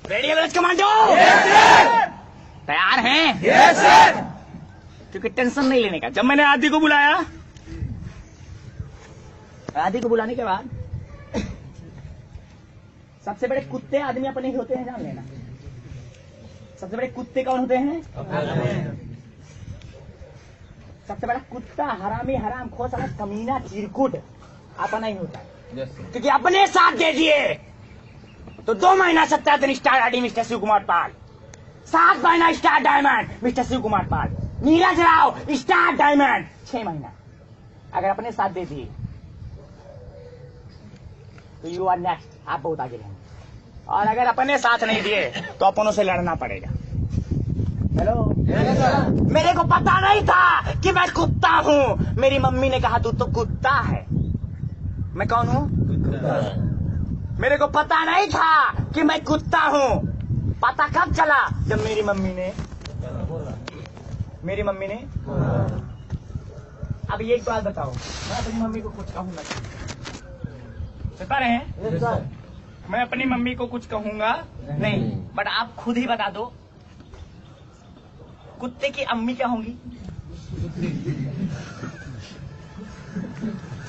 [SPEAKER 1] रेडियो कमांडो तैयार हैं? Yes sir. क्योंकि टेंशन नहीं लेने का। जब मैंने आदि को बुलाया, आदि को बुलाने के बाद सबसे बड़े कुत्ते आदमी अपने ही होते हैं, जान लेना। सबसे बड़े कुत्ते कौन होते हैं? सबसे बड़ा कुत्ता हरामी, हराम खोर, कमीना, चिरकुट अपना ही होता है। क्योंकि अपने साथ दे दिए तो 2 महीना 17 दिन star ID mister Shiv Kumar Pal, 7 महीना star diamond mister Shiv Kumar Pal, Neeraj Rao star diamond 6 महीना। अगर अपने साथ दे दिए तो यू आर नेक्स्ट, आप बहुत आगे रहेंगे। और अगर अपने साथ नहीं दिए तो अपनों से लड़ना पड़ेगा। हेलो, मेरे को पता नहीं था कि मैं कुत्ता हूँ। मेरी मम्मी ने कहा तू तो कुत्ता है। मैं कौन हूँ? मेरे को पता नहीं था कि मैं कुत्ता हूँ। पता कब चला? जब मेरी मम्मी ने अब एक बात बताओ, मैं अपनी मम्मी को कुछ कहूंगा? बता रहे हैं? मैं अपनी मम्मी को कुछ कहूंगा नहीं, बट आप खुद ही बता दो कुत्ते की अम्मी क्या होंगी?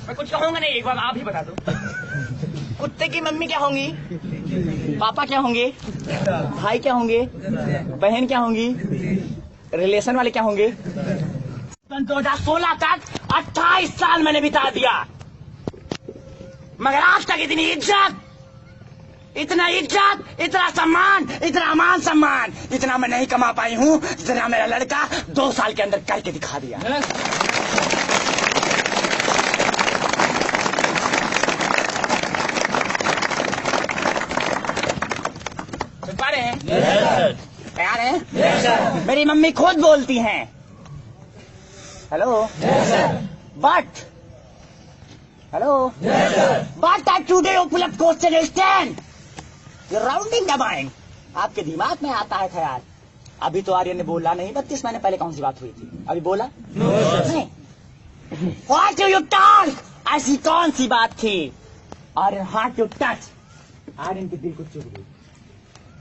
[SPEAKER 1] मैं कुछ कहूंगा नहीं, एक बार आप ही बता दो। कुत्ते की मम्मी क्या होंगी? पापा क्या होंगे? भाई क्या होंगे? बहन क्या होंगी? रिलेशन वाले क्या होंगे? 2016 तक 28 साल मैंने बिता दिया, मगर आज तक इतनी इज्जत, इतना सम्मान, इतना मान सम्मान इतना मैं नहीं कमा पाई हूँ जितना मेरा लड़का 2 साल के अंदर करके दिखा दिया। तैयार है? मेरी मम्मी खुद बोलती हैं, हेलो, बट आई टुडे उपलब्ध question stand rounding the mind. आपके दिमाग में आता है ख्याल, अभी तो आर्यन ने बोला नहीं, 32 महीने पहले कौन सी बात हुई थी? अभी बोला नहीं। What do you talk? ऐसी कौन सी बात थी? Aryan heart to touch, Aryan के दिल को चुभ गई।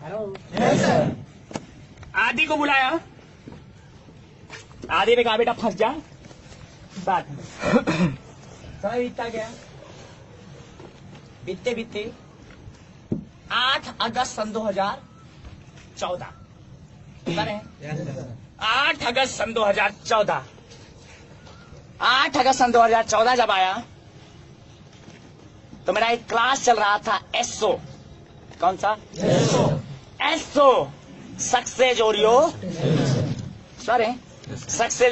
[SPEAKER 1] हेलो, आदि को बुलाया, आदि ने कहा बेटा फंस जा बात में। समय बीतता गया, बीतते 8 अगस्त सन 2014 बता रहे हैं? 8 अगस्त सन 2014, 8 अगस्त सन 2014 जब आया तो मेरा एक क्लास चल रहा था एसओ। कौन सा? SO, success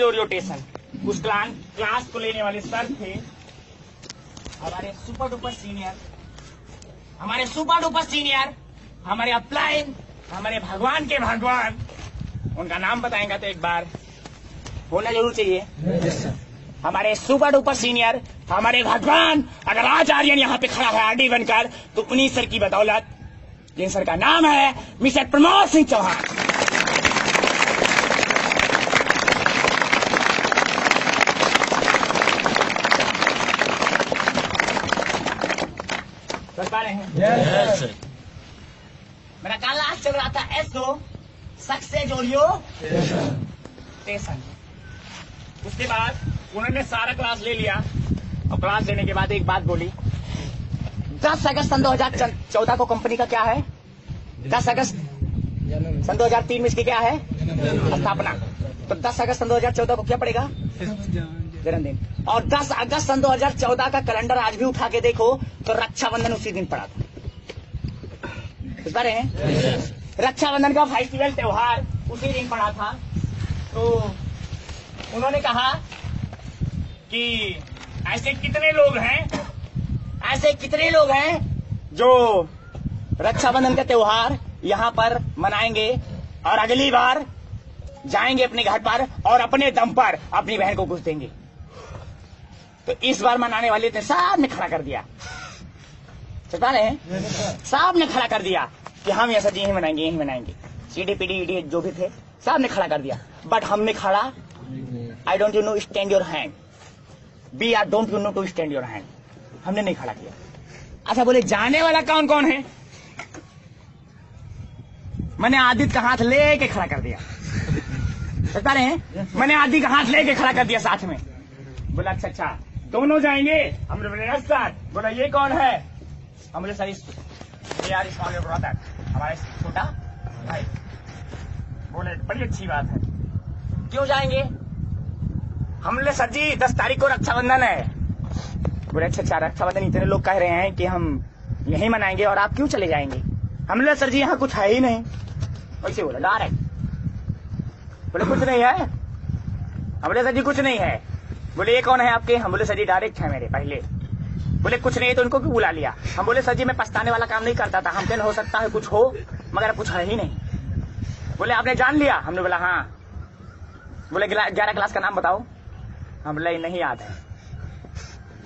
[SPEAKER 1] orientation. उस क्लास को लेने वाले सर थे हमारे सुपर डुपर सीनियर, हमारे अपलाइन, हमारे भगवान के भगवान। उनका नाम बताएंगे तो एक बार होना जरूर चाहिए। हमारे सुपर डुपर सीनियर, हमारे भगवान। अगर आज आर्यन यहाँ पे खड़ा है आरडी बनकर, तो उन्हीं सर की बदौलत, जिन सर का नाम है मिस्टर प्रमोद सिंह चौहान। समझ पा रहे हैं?
[SPEAKER 2] Yes.
[SPEAKER 1] मेरा क्लास चल रहा था एसओ, सक्सेस ओरिएंटेशन। उसके बाद उन्होंने सारा क्लास ले लिया और क्लास लेने के बाद एक बात बोली, 10 अगस्त सन 2014 को कंपनी का क्या है? 10 अगस्त सन 2003 में इसकी क्या है? स्थापना। तो 10 अगस्त सन 2014 को क्या पड़ेगा? जन्मदिन। और 10 अगस्त सन 2014 का कैलेंडर आज भी उठा के देखो तो रक्षाबंधन उसी दिन पड़ा था। समझ पा रहे हैं? रक्षाबंधन का फेस्टिवल त्योहार उसी दिन पड़ा था। तो उन्होंने कहा कि ऐसे कितने लोग हैं जो रक्षाबंधन का त्योहार यहाँ पर मनाएंगे और अगली बार जाएंगे अपने घर पर और अपने दम पर अपनी बहन को घुस देंगे। तो इस बार मनाने वाले ने साहब ने खड़ा कर दिया। समझ रहे हैं? साहब ने खड़ा कर दिया कि हम ऐसा जी यही मनाएंगे। सीडी पीडी ईडी जो भी थे साहब ने खड़ा कर दिया। बट हमने खड़ा, I don't you know stand your hand, be are don't you know to stand your hand. हमने नहीं खड़ा किया। अच्छा बोले जाने वाला कौन कौन है? मैंने आदित्य का हाथ लेके खड़ा कर दिया। बता रहे हैं? मैंने आदित्य का हाथ लेके खड़ा कर दिया साथ में। बोला अच्छा दोनों जाएंगे? हमने बोले सर। बोला ये कौन है? हम बोले सर यार स्मॉल ब्रदर, हमारा छोटा भाई। बोले बड़ी अच्छी बात है, क्यों जाएंगे? हम बोले सर जी 10 तारीख को रक्षाबंधन है। बोले अच्छा रक्षाबंधन इतने लोग कह रहे हैं कि हम यही मनाएंगे और आप क्यों चले जाएंगे? हम बोले सर जी यहाँ कुछ है ही नहीं। वैसे बोला डायरेक्ट। बोले कुछ नहीं है? हम बोले सर जी कुछ नहीं है। बोले ये कौन है आपके? हम बोले सर जी डायरेक्ट है मेरे पहले। बोले कुछ नहीं है तो उनको क्यों बुला लिया? हम बोले सर जी मैं पछताने वाला काम नहीं करता था, हमसे हो सकता है कुछ हो मगर कुछ है ही नहीं। बोले आपने जान लिया? हमने बोला हाँ। बोले 11 क्लास का नाम बताओ। हम बोले नहीं याद है।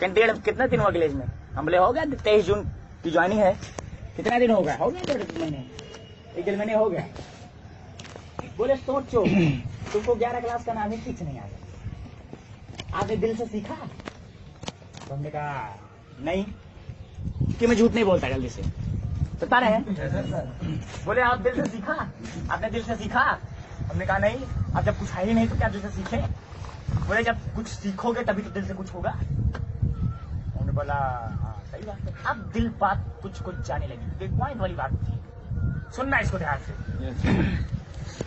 [SPEAKER 1] कितना दिन हुआ विलेज में? हम बोले हो गया 23 जून की ज्वाइनिंग है। कितना दिन हो गया? 1 महीने, 1 महीने हो गया। बोले सोचो तुमको 11 क्लास का नाम ही कुछ नहीं आता, आपने दिल से सीखा? तो हमने कहा नहीं, कि मैं झूठ नहीं बोलता जल्दी से। बता रहे हैं? बोले आप दिल से सीखा? आपने दिल से सीखा? हमने कहा नहीं। अब जब कुछ है ही नहीं तो क्या दिल से सीखे? बोले जब कुछ सीखोगे तभी तो दिल से कुछ होगा। उन्होंने बोला हाँ सही बात है। अब दिल बात कुछ जाने लगी। एक पॉइंट वाली बात थी, सुनना इसको ध्यान से।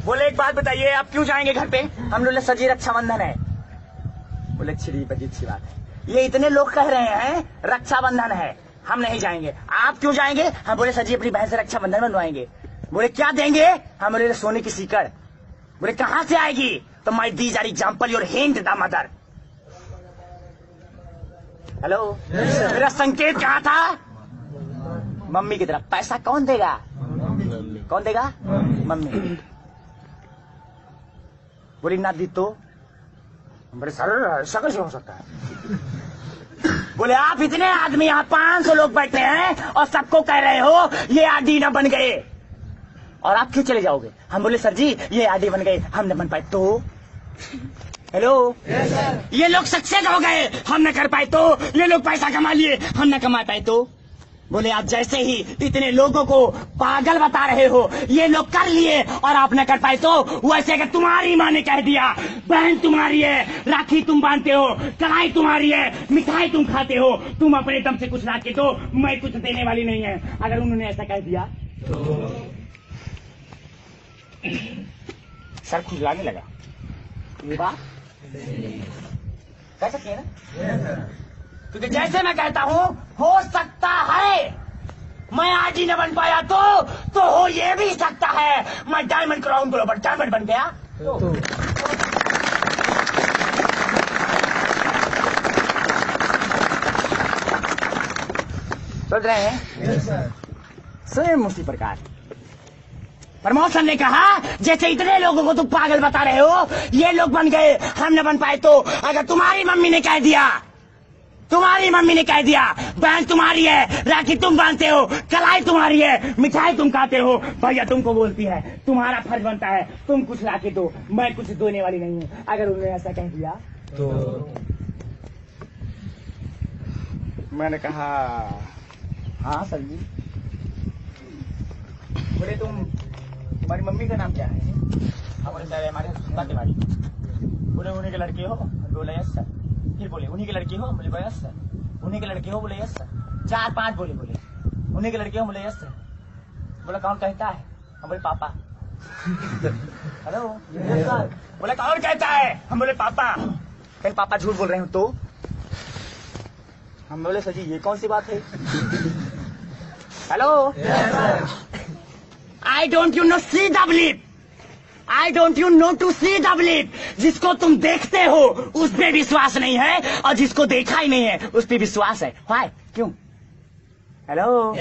[SPEAKER 1] बोले एक बात बताइए आप क्यों जाएंगे घर पे? हम बोले सर जी रक्षाबंधन है। बोले अच्छी बात है। ये इतने लोग कह रहे हैं रक्षाबंधन है, हम नहीं जाएंगे, आप क्यों जाएंगे? हम बोले सर जी अपनी बहन से रक्षाबंधन बनवाएंगे। बोले क्या देंगे? हम बोले सोने की सीकड़। बोले कहां से आएगी? तो my these are example your hint the mother. Hello मेरा संकेत कहाँ था? मम्मी की तरफ। पैसा कौन देगा? कौन देगा? मम्मी। बोली ना दी तो? बोले सर ऐसा कैसे हो सकता है? बोले आप इतने आदमी, यहाँ 500 लोग बैठे हैं और सबको कह रहे हो ये आरडी ना बन गए और आप क्यों चले जाओगे? हम बोले सर जी ये आरडी बन गए, हम न बन पाए तो? हेलो ये लोग सक्सेस हो गए, हम न कर पाए तो? ये लोग पैसा कमा लिए, हम न कमा पाए तो? बोले आप जैसे ही इतने लोगों को पागल बता रहे हो, ये लोग कर लिए और आप न कर पाए तो? वैसे अगर तुम्हारी माँ ने कह दिया बहन तुम्हारी है, राखी तुम बांधते हो, कढ़ाई तुम्हारी है, मिठाई तुम खाते हो, तुम अपने दम से कुछ ला के दो, मैं कुछ देने वाली नहीं है, अगर उन्होंने ऐसा कह दिया सर खुजलाने लगा। ये बात कह सकते हैं ना? क्योंकि जैसे मैं कहता हूँ, हो सकता है मैं आज ही न बन पाया तो हो ये भी सकता है मैं डायमंड क्राउन ग्लोबल डायमंड बन गया तो। समझ रहे हैं? सेम उसी प्रकार प्रमोशन ने कहा, जैसे इतने लोगों को तुम पागल बता रहे हो, ये लोग बन गए, हम न बन पाए तो। अगर तुम्हारी मम्मी ने कह दिया, बहन तुम्हारी है, राखी तुम बांधते हो, कलाई तुम्हारी है, मिठाई तुम खाते हो, भैया तुमको बोलती है, तुम्हारा फर्ज बनता है तुम कुछ लाके दो, मैं कुछ देने वाली नहीं हूँ। अगर उन्होंने ऐसा कह दिया तो मैंने कहा हाँ सर जी। बोले तुम्हारी मम्मी का नाम क्या है? हमारे सर हमारे तिवारी। बोले उन्हीं के लड़के हो? बोले यस सर। फिर बोले उन्हीं के लड़के हो? बोले यस सर। उन्हीं के लड़के हो? बोले यस सर। 4-5 बोले उन्हीं के लड़के हो? बोले यस सर। बोला कौन कहता है? हम बोले पापा। हेलो बोले कौन कहता है? हम बोले पापा। कहीं पापा झूठ बोल रहे हो तो? हम बोले सर जी ये कौन सी बात है? Hello I don't you know see the believe, I don't you know to see the believe. जिसको तुम देखते हो उस पे विश्वास नहीं है, और जिसको देखा ही नहीं है उस पे विश्वास है। Why? क्यों? हेलो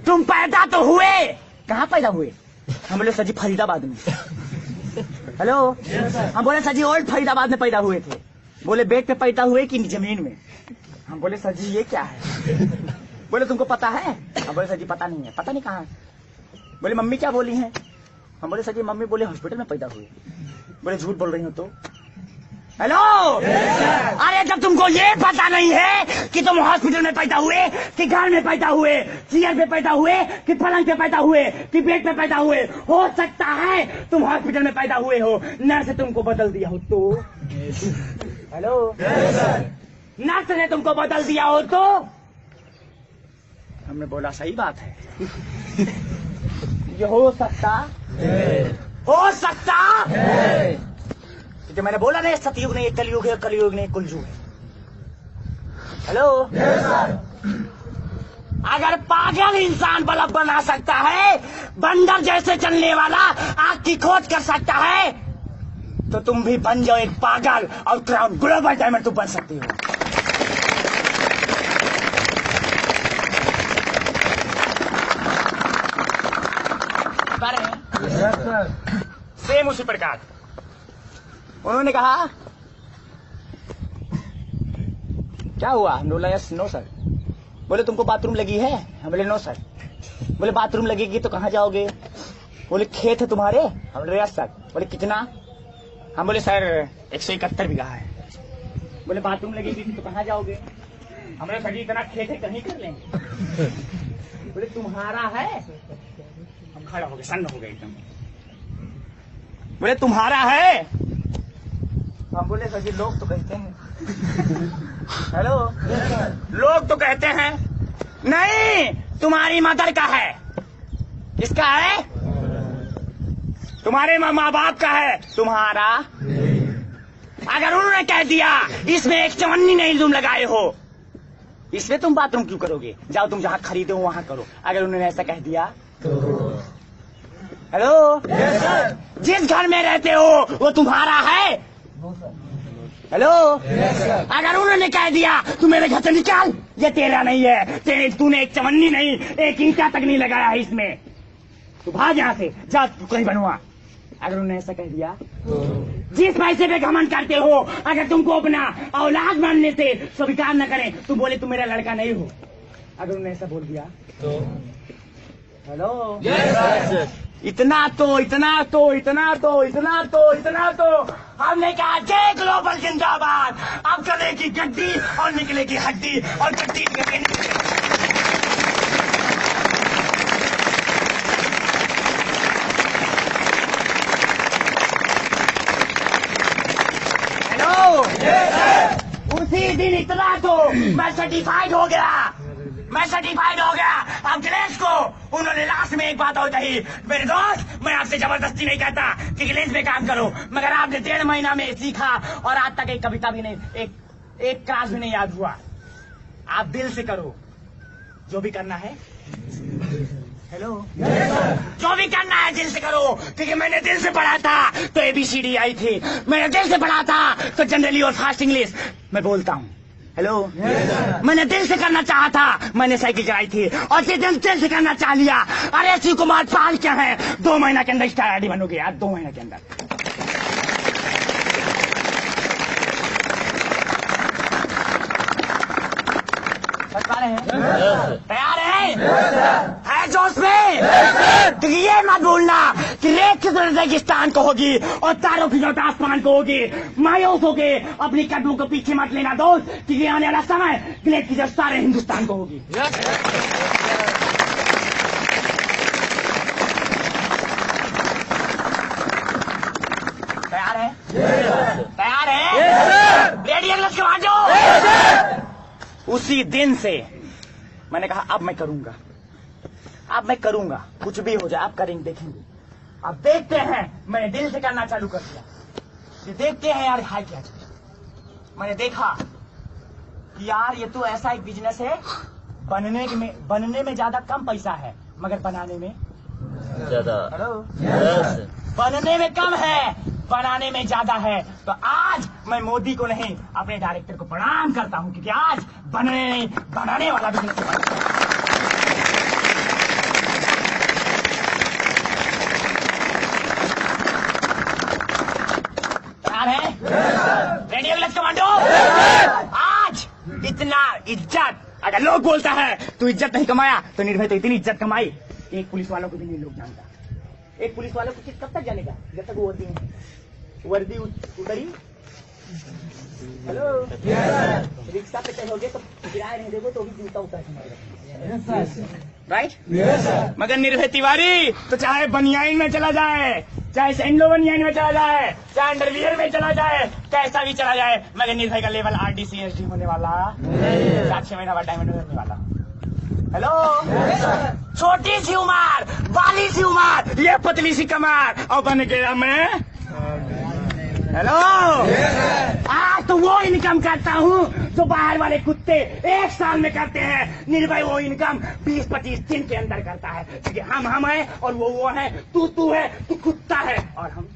[SPEAKER 1] तुम पैदा तो हुए, कहाँ पैदा हुए? हम बोले सर जी फरीदाबाद में। हेलो हम बोले सर जी ओल्ड फरीदाबाद में पैदा हुए थे। बोले बेड पे पैदा हुए कि जमीन में? हम बोले सर जी ये क्या है? बोले तुमको पता है? हम बोले सर जी पता नहीं है। पता नहीं कहाँ? बोले मम्मी क्या बोली हैं? हम बोले सर जी मम्मी बोले हॉस्पिटल में पैदा हुए। बोले झूठ बोल रही हो तो? हेलो अरे जब तुमको ये पता नहीं है कि तुम हॉस्पिटल में पैदा हुए कि घर में पैदा हुए, चेयर पे पैदा हुए कि पलंग पे पैदा हुए कि बेड पे पैदा हुए, हो सकता है तुम हॉस्पिटल में पैदा हुए हो, नर्स ने तुमको बदल दिया हो तो? हेलो नर्स ने तुमको बदल दिया हो तो? हमने बोला सही बात है। ये हो सकता क्योंकि मैंने बोला नहीं सतयुग नहीं कलयुग है, कलयुग नहीं कुलयुग है। हेलो अगर पागल इंसान बल्ब बना सकता है, बंदर जैसे चलने वाला आग की खोज कर सकता है, तो तुम भी बन जाओ एक पागल और क्राउन ग्लोबल डायमंड तुम बन सकती हो। सेम उसी प्रकार उन्होंने कहा क्या हुआ? हम बोला यस नो सर। बोले तुमको बाथरूम लगी है? हम बोले नो सर। बोले बाथरूम लगेगी तो कहाँ जाओगे? बोले खेत है तुम्हारे? हम बोले यस सर। बोले कितना? हम बोले सर 171 बीघा है। बोले बाथरूम लगेगी तो कहाँ जाओगे? हम बोले सर जी इतना खेत है कहीं कर लेंगे। बोले तुम्हारा है? हम खड़ा हो गए, सन्न हो गए एकदम। बोले तुम्हारा है? हम बोले सर जी लोग तो कहते हैं। हेलो लोग तो कहते हैं नहीं, तुम्हारी मदर का है। किसका है? तुम्हारे माँ बाप का है, तुम्हारा। अगर उन्होंने कह दिया इसमें एक चवन्नी नहीं तुम लगाए हो, इसमें तुम बाथरूम क्यों करोगे? जाओ तुम जहाँ खरीदे हो वहाँ करो। अगर उन्होंने ऐसा कह दिया तो हेलो जिस घर में रहते हो वो तुम्हारा है? हेलो अगर उन्होंने कह दिया तू मेरे घर से निकाल, ये तेरा नहीं है, तूने एक चवन्नी नहीं, एक ईंटा तक नहीं लगाया है इसमें, तू भाग यहाँ से, जा तू कहीं बनवा। अगर उन्होंने ऐसा कह दिया जिस पैसे पे घमंड करते हो, अगर तुमको अपना औलाद मानने से स्वीकार न करें, तुम बोले तुम मेरा लड़का नहीं हो, अगर उन्होंने ऐसा बोल दिया तो हेलो इतना तो हमने कहा जय ग्लोबल जिंदाबाद। अब चलेगी गड्डी और निकलेगी हड्डी और गड्डी हेलो उसी दिन इतना तो मैं सर्टिफाइड हो गया। अब गिलेश को उन्होंने लास्ट में एक बात और कही, मेरे दोस्त मैं आपसे जबरदस्ती नहीं कहता कि गिलेश में काम करो, मगर आपने 1.5 महीना में सीखा और आज तक एक कविता भी नहीं, एक क्लास भी नहीं याद हुआ। आप दिल से करो जो भी करना है। हेलो, जो भी करना है दिल से करो, क्योंकि मैंने दिल से पढ़ा था तो ABCD आई थी, मैंने दिल से पढ़ा था तो जनरली और फास्ट इंग्लिश मैं बोलता हूँ। हेलो, मैंने दिल से करना चाहा था, मैंने साइकिल चलाई थी, और दिल से करना चाह लिया। अरे शिव कुमार पाल क्या है, 2 महीना के अंदर स्टार आईडी बनोगे यार, 2 महीना के अंदर। तैयार है जोश में? तो ये मत भूलना कि रेत रेगिस्तान को होगी और तारों की लौट आसमान को होगी। मायूस होके अपनी कदमों को पीछे मत लेना दोस्त, क्योंकि आने वाला समय ग्लेड की जब सारे हिंदुस्तान को होगी। तैयार है? तैयार है? रेडी इंग्लिश के बाजू। उसी दिन से मैंने कहा अब मैं करूंगा, कुछ भी हो जाए आप करेंगे, देखेंगे। अब देखते हैं, मैंने दिल से करना चालू कर दिया। ये देखते हैं यार हाल क्या है। मैंने देखा कि यार ये तो ऐसा एक बिजनेस है, बनने में ज्यादा कम पैसा है मगर बनाने में ज्यादा। हेलो, बनने में कम है, बनाने में ज्यादा है। तो आज मैं मोदी को नहीं अपने डायरेक्टर को प्रणाम करता हूं, क्योंकि आज बनने नहीं बनाने वाला बिजनेस है। तैयार है? Ready English commando. आज इतना इज्जत अगर लोग बोलता है तू इज्जत नहीं कमाया, तो निर्भय तो इतनी इज्जत कमाई एक पुलिस वालों को भी नहीं लोग जानता। एक पुलिस वालों को कब तक जानेगा, जब तक वो वर्दी उतरी। हेलो, रिक्शा पे चढ़ोगे तो किराया नहीं दोगे तो भी जूता उतार राइट। मगर निर्भय तिवारी तो चाहे बनियाइन में चला जाए, चाहे सैंडो बनियाइन में चला जाए, चाहे अंडरवियर में चला जाए, कैसा भी चला जाए, मगर निर्भय का लेवल RDCSD होने वाला, 7-6 महीना बाद डायमंड होने वाला। हेलो, छोटी सी उम्र, बाली सी उम्र, ये पतली सी कमर, और बन गया मैं। हेलो, आज तो वो इनकम करता हूँ जो बाहर वाले कुत्ते 1 साल में करते हैं। निर्भय वो इनकम 20-25 दिन के अंदर करता है, क्योंकि हम है और वो है। तू है, तू कुत्ता है और हम।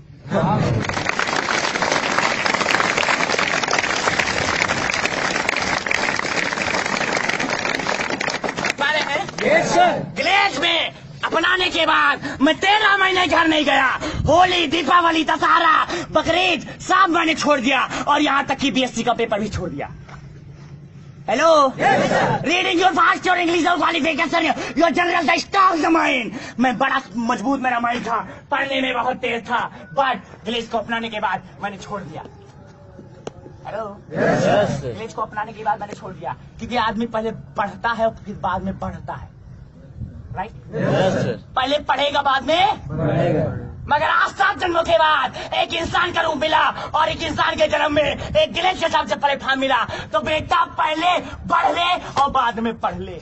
[SPEAKER 1] ग्लेज में अपनाने के बाद मैं 13 महीने घर नहीं गया। होली, दीपावली, दशहरा, बकरीद सब मैंने छोड़ दिया, और यहाँ तक कि BSc का पेपर भी छोड़ दिया। Hello, reading your fast your English और qualification your general the stock the mind. मैं बड़ा मजबूत मेरा माइंड था, पढ़ने में बहुत तेज था, बट ग्लेज को अपनाने के बाद मैंने छोड़ दिया। हेलो, ग्लेज को अपनाने के बाद मैंने छोड़ दिया, क्योंकि आदमी पहले पढ़ता है और फिर बाद में बढ़ता है। राइट? पहले पढ़ेगा बाद में बढ़ेगा। मगर आज 7 जन्मों के बाद एक इंसान का रूप मिला, और एक इंसान के जन्म में एक ग्लेज के हिसाब से प्लेटफॉर्म मिला। तो बेटा पहले बढ़ ले और बाद में पढ़ ले।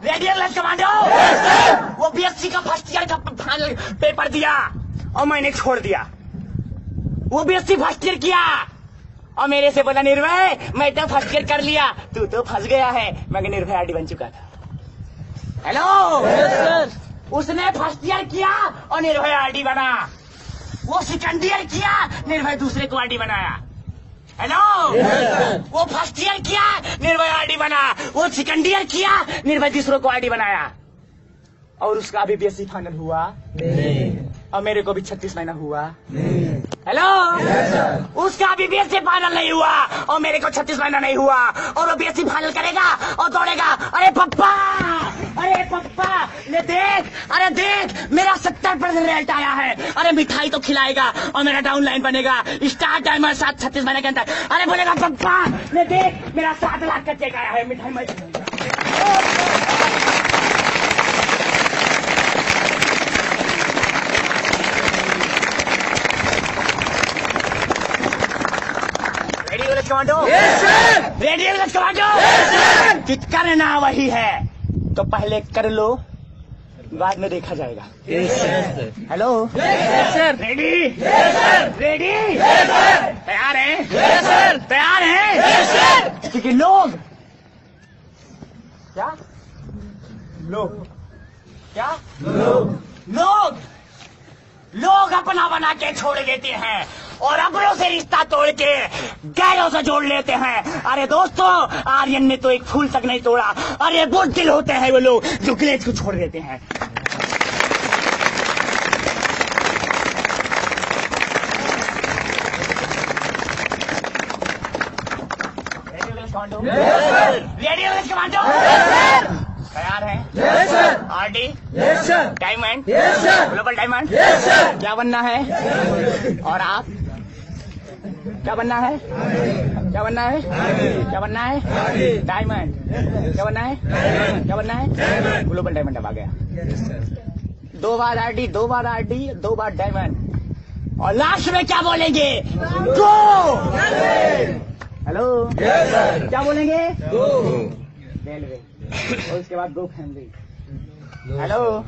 [SPEAKER 1] Radio commando. वो BSc का फर्स्ट ईयर का फाइनल पेपर दिया और मैंने छोड़ दिया। वो BSc फर्स्ट ईयर किया और मेरे से बोला निर्भय मैं तो फर्स्ट ईयर कर लिया, तू तो फंस गया है। मगर निर्भय आरडी बन चुका था। हेलो, उसने फर्स्ट ईयर किया और निर्भय आरडी बना। वो सेकंड ईयर किया, निर्भय दूसरे को आरडी बनाया। हेलो, वो फर्स्ट ईयर किया, निर्भय आरडी बना। वो सेकंड ईयर किया, निर्भय दूसरों को आरडी बनाया। और उसका भी BSc फाइनल हुआ नहीं, और मेरे को भी 36 महीना हुआ नहीं। हेलो, उसका भी BSc फाइनल नहीं हुआ और मेरे को 36 महीना नहीं हुआ, और वो BSc फाइनल करेगा और दौड़ेगा। अरे पप्पा, ले देख, अरे देख मेरा 70% रिजल्ट आया है। अरे मिठाई तो खिलाएगा और मेरा डाउनलाइन बनेगा स्टार टाइमर 36 महीने के अंदर। अरे बोलेगा पप्पा ले देख मेरा 7 लाख का चेक आया है, मिठाई मैं कमांडो। Radio commando. कि करना वही है, तो पहले कर लो, बाद में देखा जाएगा। Hello
[SPEAKER 2] sir.
[SPEAKER 1] रेडी रेडी तैयार है तैयार है क्योंकि लोग क्या लोग क्या लोग लोग अपना बना के छोड़ देते हैं और अपनों से रिश्ता तोड़ के गैरों से जोड़ लेते हैं। अरे दोस्तों, आर्यन ने तो एक फूल तक नहीं तोड़ा। अरे बुज़दिल होते हैं वो लोग जो ग्लेज को छोड़ देते हैं। रेडियो कमांडो तैयार है? आरडी डायमंड ग्लोबल डायमंड क्या बनना है? और आप क्या बनना है? क्या बनना है? क्या बनना है? डायमंड क्या बनना है? क्या बनना है? Global diamond. अब आ गया 2 बार आरडी 2 बार आरडी 2 बार डायमंड और लास्ट में क्या बोलेंगे? गो। हेलो क्या बोलेंगे? रेलवे और उसके बाद गो फैमिली। हेलो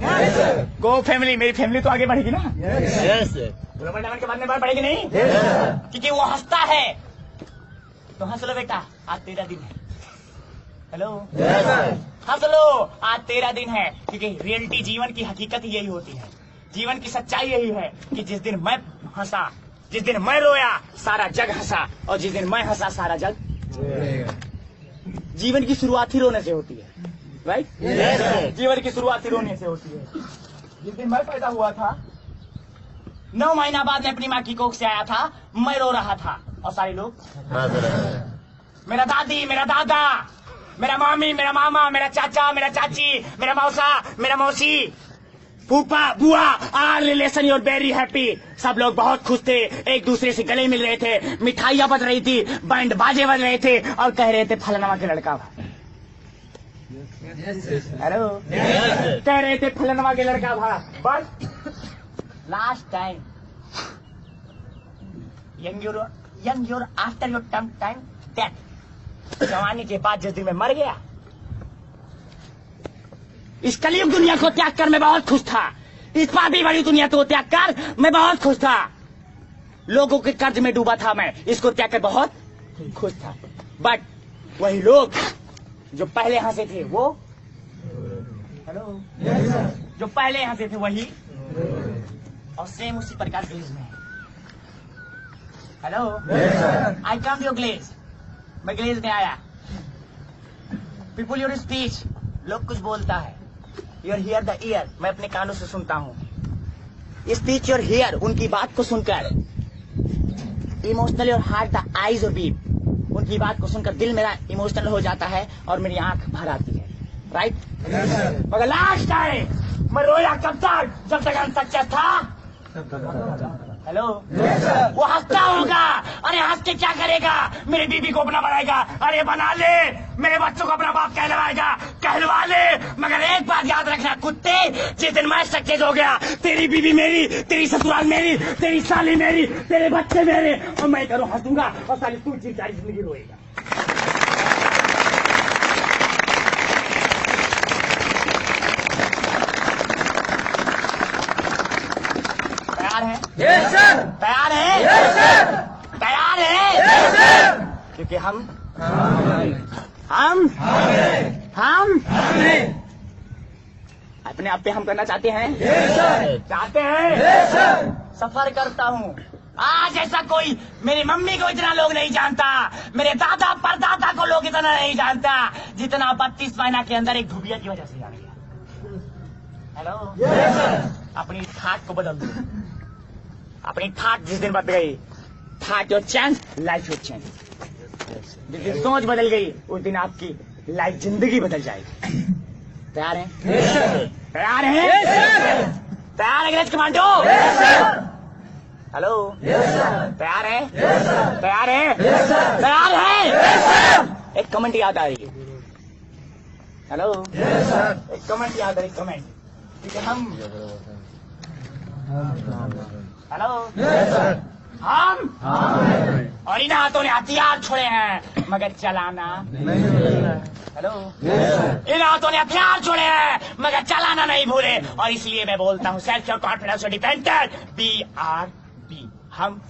[SPEAKER 1] गो फैमिली। मेरी फैमिली तो आगे बढ़ेगी ना? ग्लोबल डायमंड के बाद में बढ़ेगी नहीं? क्योंकि वो हंसता है तो हंस लो बेटा, आज तेरा दिन है। हेलो हंस लो, आज तेरा दिन है। क्योंकि रियलिटी जीवन की हकीकत यही होती है, जीवन की सच्चाई यही है कि जिस दिन मैं हंसा, जिस दिन मैं रोया, सारा जग हंसा, और जिस दिन मैं हंसा सारा जग। जीवन की शुरुआत ही रोने से होती है, राइट? जीवन की शुरुआत ही रोने से होती है। जिस दिन मैं पैदा हुआ था 9 महीना बाद मैं अपनी माँ की कोख से आया था, मैं रो रहा था और सारे लोग मेरा दादी, मेरा दादा, मेरा मामी, मेरा मामा, मेरा चाचा, मेरा चाची, मेरा मौसा, मेरा मौसी, फूफा, बुआ, are relation your very happy. सब लोग बहुत खुश थे, एक दूसरे से गले मिल रहे थे, मिठाइयां बज रही थी, बैंड बाजे बज रहे थे और कह रहे थे फलाना के लड़का। हेलो कह रहे थे फलाना के लड़का भा। बस last time young your after your time death. जवानी के बाद जिस दिन मैं मर गया, इस कलयुग दुनिया को त्याग कर मैं बहुत खुश था। इस पापी बड़ी दुनिया को त्याग कर मैं बहुत खुश था। लोगों के कर्ज में डूबा था मैं, इसको त्याग कर बहुत खुश था। बट वही लोग जो पहले हंसे थे वो, हेलो जो पहले हंसे थे वही, और सेम उसी प्रकार ग्लेज में। Hello I come your Glaze. मैं ग्लेज में आया। पीपुल योर स्पीच, लोग कुछ बोलता है। योर हियर द ईयर, मैं अपने कानों से सुनता हूँ। स्पीच योर हियर, उनकी बात को सुनकर। Emotional your heart the eyes और बीट, उनकी बात को सुनकर दिल मेरा इमोशनल हो जाता है और मेरी आंख भर आती है, राइट? मगर लास्ट टाइम मैं रोया कब तक? जब तक अनसक्सेस था। हेलो वो हंसता होगा। अरे हंस के क्या करेगा? मेरी बीबी को अपना बनाएगा। अरे बना ले, मेरे बच्चों को अपना बाप कहलवाएगा, कहलवा ले। मगर एक बात याद रखना कुत्ते, जिस दिन मैं सक्सेस हो गया, तेरी बीबी मेरी, तेरी ससुराल मेरी, तेरी साली मेरी, तेरे बच्चे मेरे, और मैं करूँ हंसूंगा और साली तू चिंता जिंदगी रोएगा। तैयार है?
[SPEAKER 2] Yes sir.
[SPEAKER 1] तैयार है?
[SPEAKER 2] Yes sir.
[SPEAKER 1] तैयार है?
[SPEAKER 2] Yes sir.
[SPEAKER 1] क्योंकि हम अपने आप पे हम करना चाहते हैं।
[SPEAKER 2] Yes sir.
[SPEAKER 1] चाहते हैं।
[SPEAKER 2] Yes sir.
[SPEAKER 1] सफर करता हूँ। आज ऐसा कोई मेरी मम्मी को इतना लोग नहीं जानता, मेरे दादा परदादा को लोग इतना नहीं जानता जितना 32 महीना के अंदर एक धुबिया की वजह से जान गया। Hello
[SPEAKER 2] yes sir.
[SPEAKER 1] अपनी ठाट को बदल दो। अपनी ठाट जिस दिन बदल गई, ठाट your change, life your change. जिस दिन सोच बदल गई उस दिन आपकी लाइफ जिंदगी बदल जाएगी। तैयार हैं?
[SPEAKER 2] Yes sir.
[SPEAKER 1] तैयार हैं?
[SPEAKER 2] Yes sir.
[SPEAKER 1] तैयार है great commando?
[SPEAKER 2] Yes sir.
[SPEAKER 1] Hello
[SPEAKER 2] yes sir.
[SPEAKER 1] तैयार है?
[SPEAKER 2] Yes sir.
[SPEAKER 1] तैयार है?
[SPEAKER 2] Yes sir.
[SPEAKER 1] तैयार है?
[SPEAKER 2] Yes sir.
[SPEAKER 1] एक कमेंट याद आ रही है। Hello
[SPEAKER 2] yes sir.
[SPEAKER 1] एक कमेंट याद आ रही, कमेंट, क्योंकि हम हेलो
[SPEAKER 2] यस सर।
[SPEAKER 1] हम और इन हाथों ने हथियार छोड़े हैं मगर चलाना
[SPEAKER 2] नहीं।
[SPEAKER 1] हेलो।
[SPEAKER 2] Yes, sir.
[SPEAKER 1] इन हाथों ने हथियार छोड़े हैं मगर चलाना नहीं भूले, और इसलिए मैं बोलता हूँ self your confidence dependent BRB। हम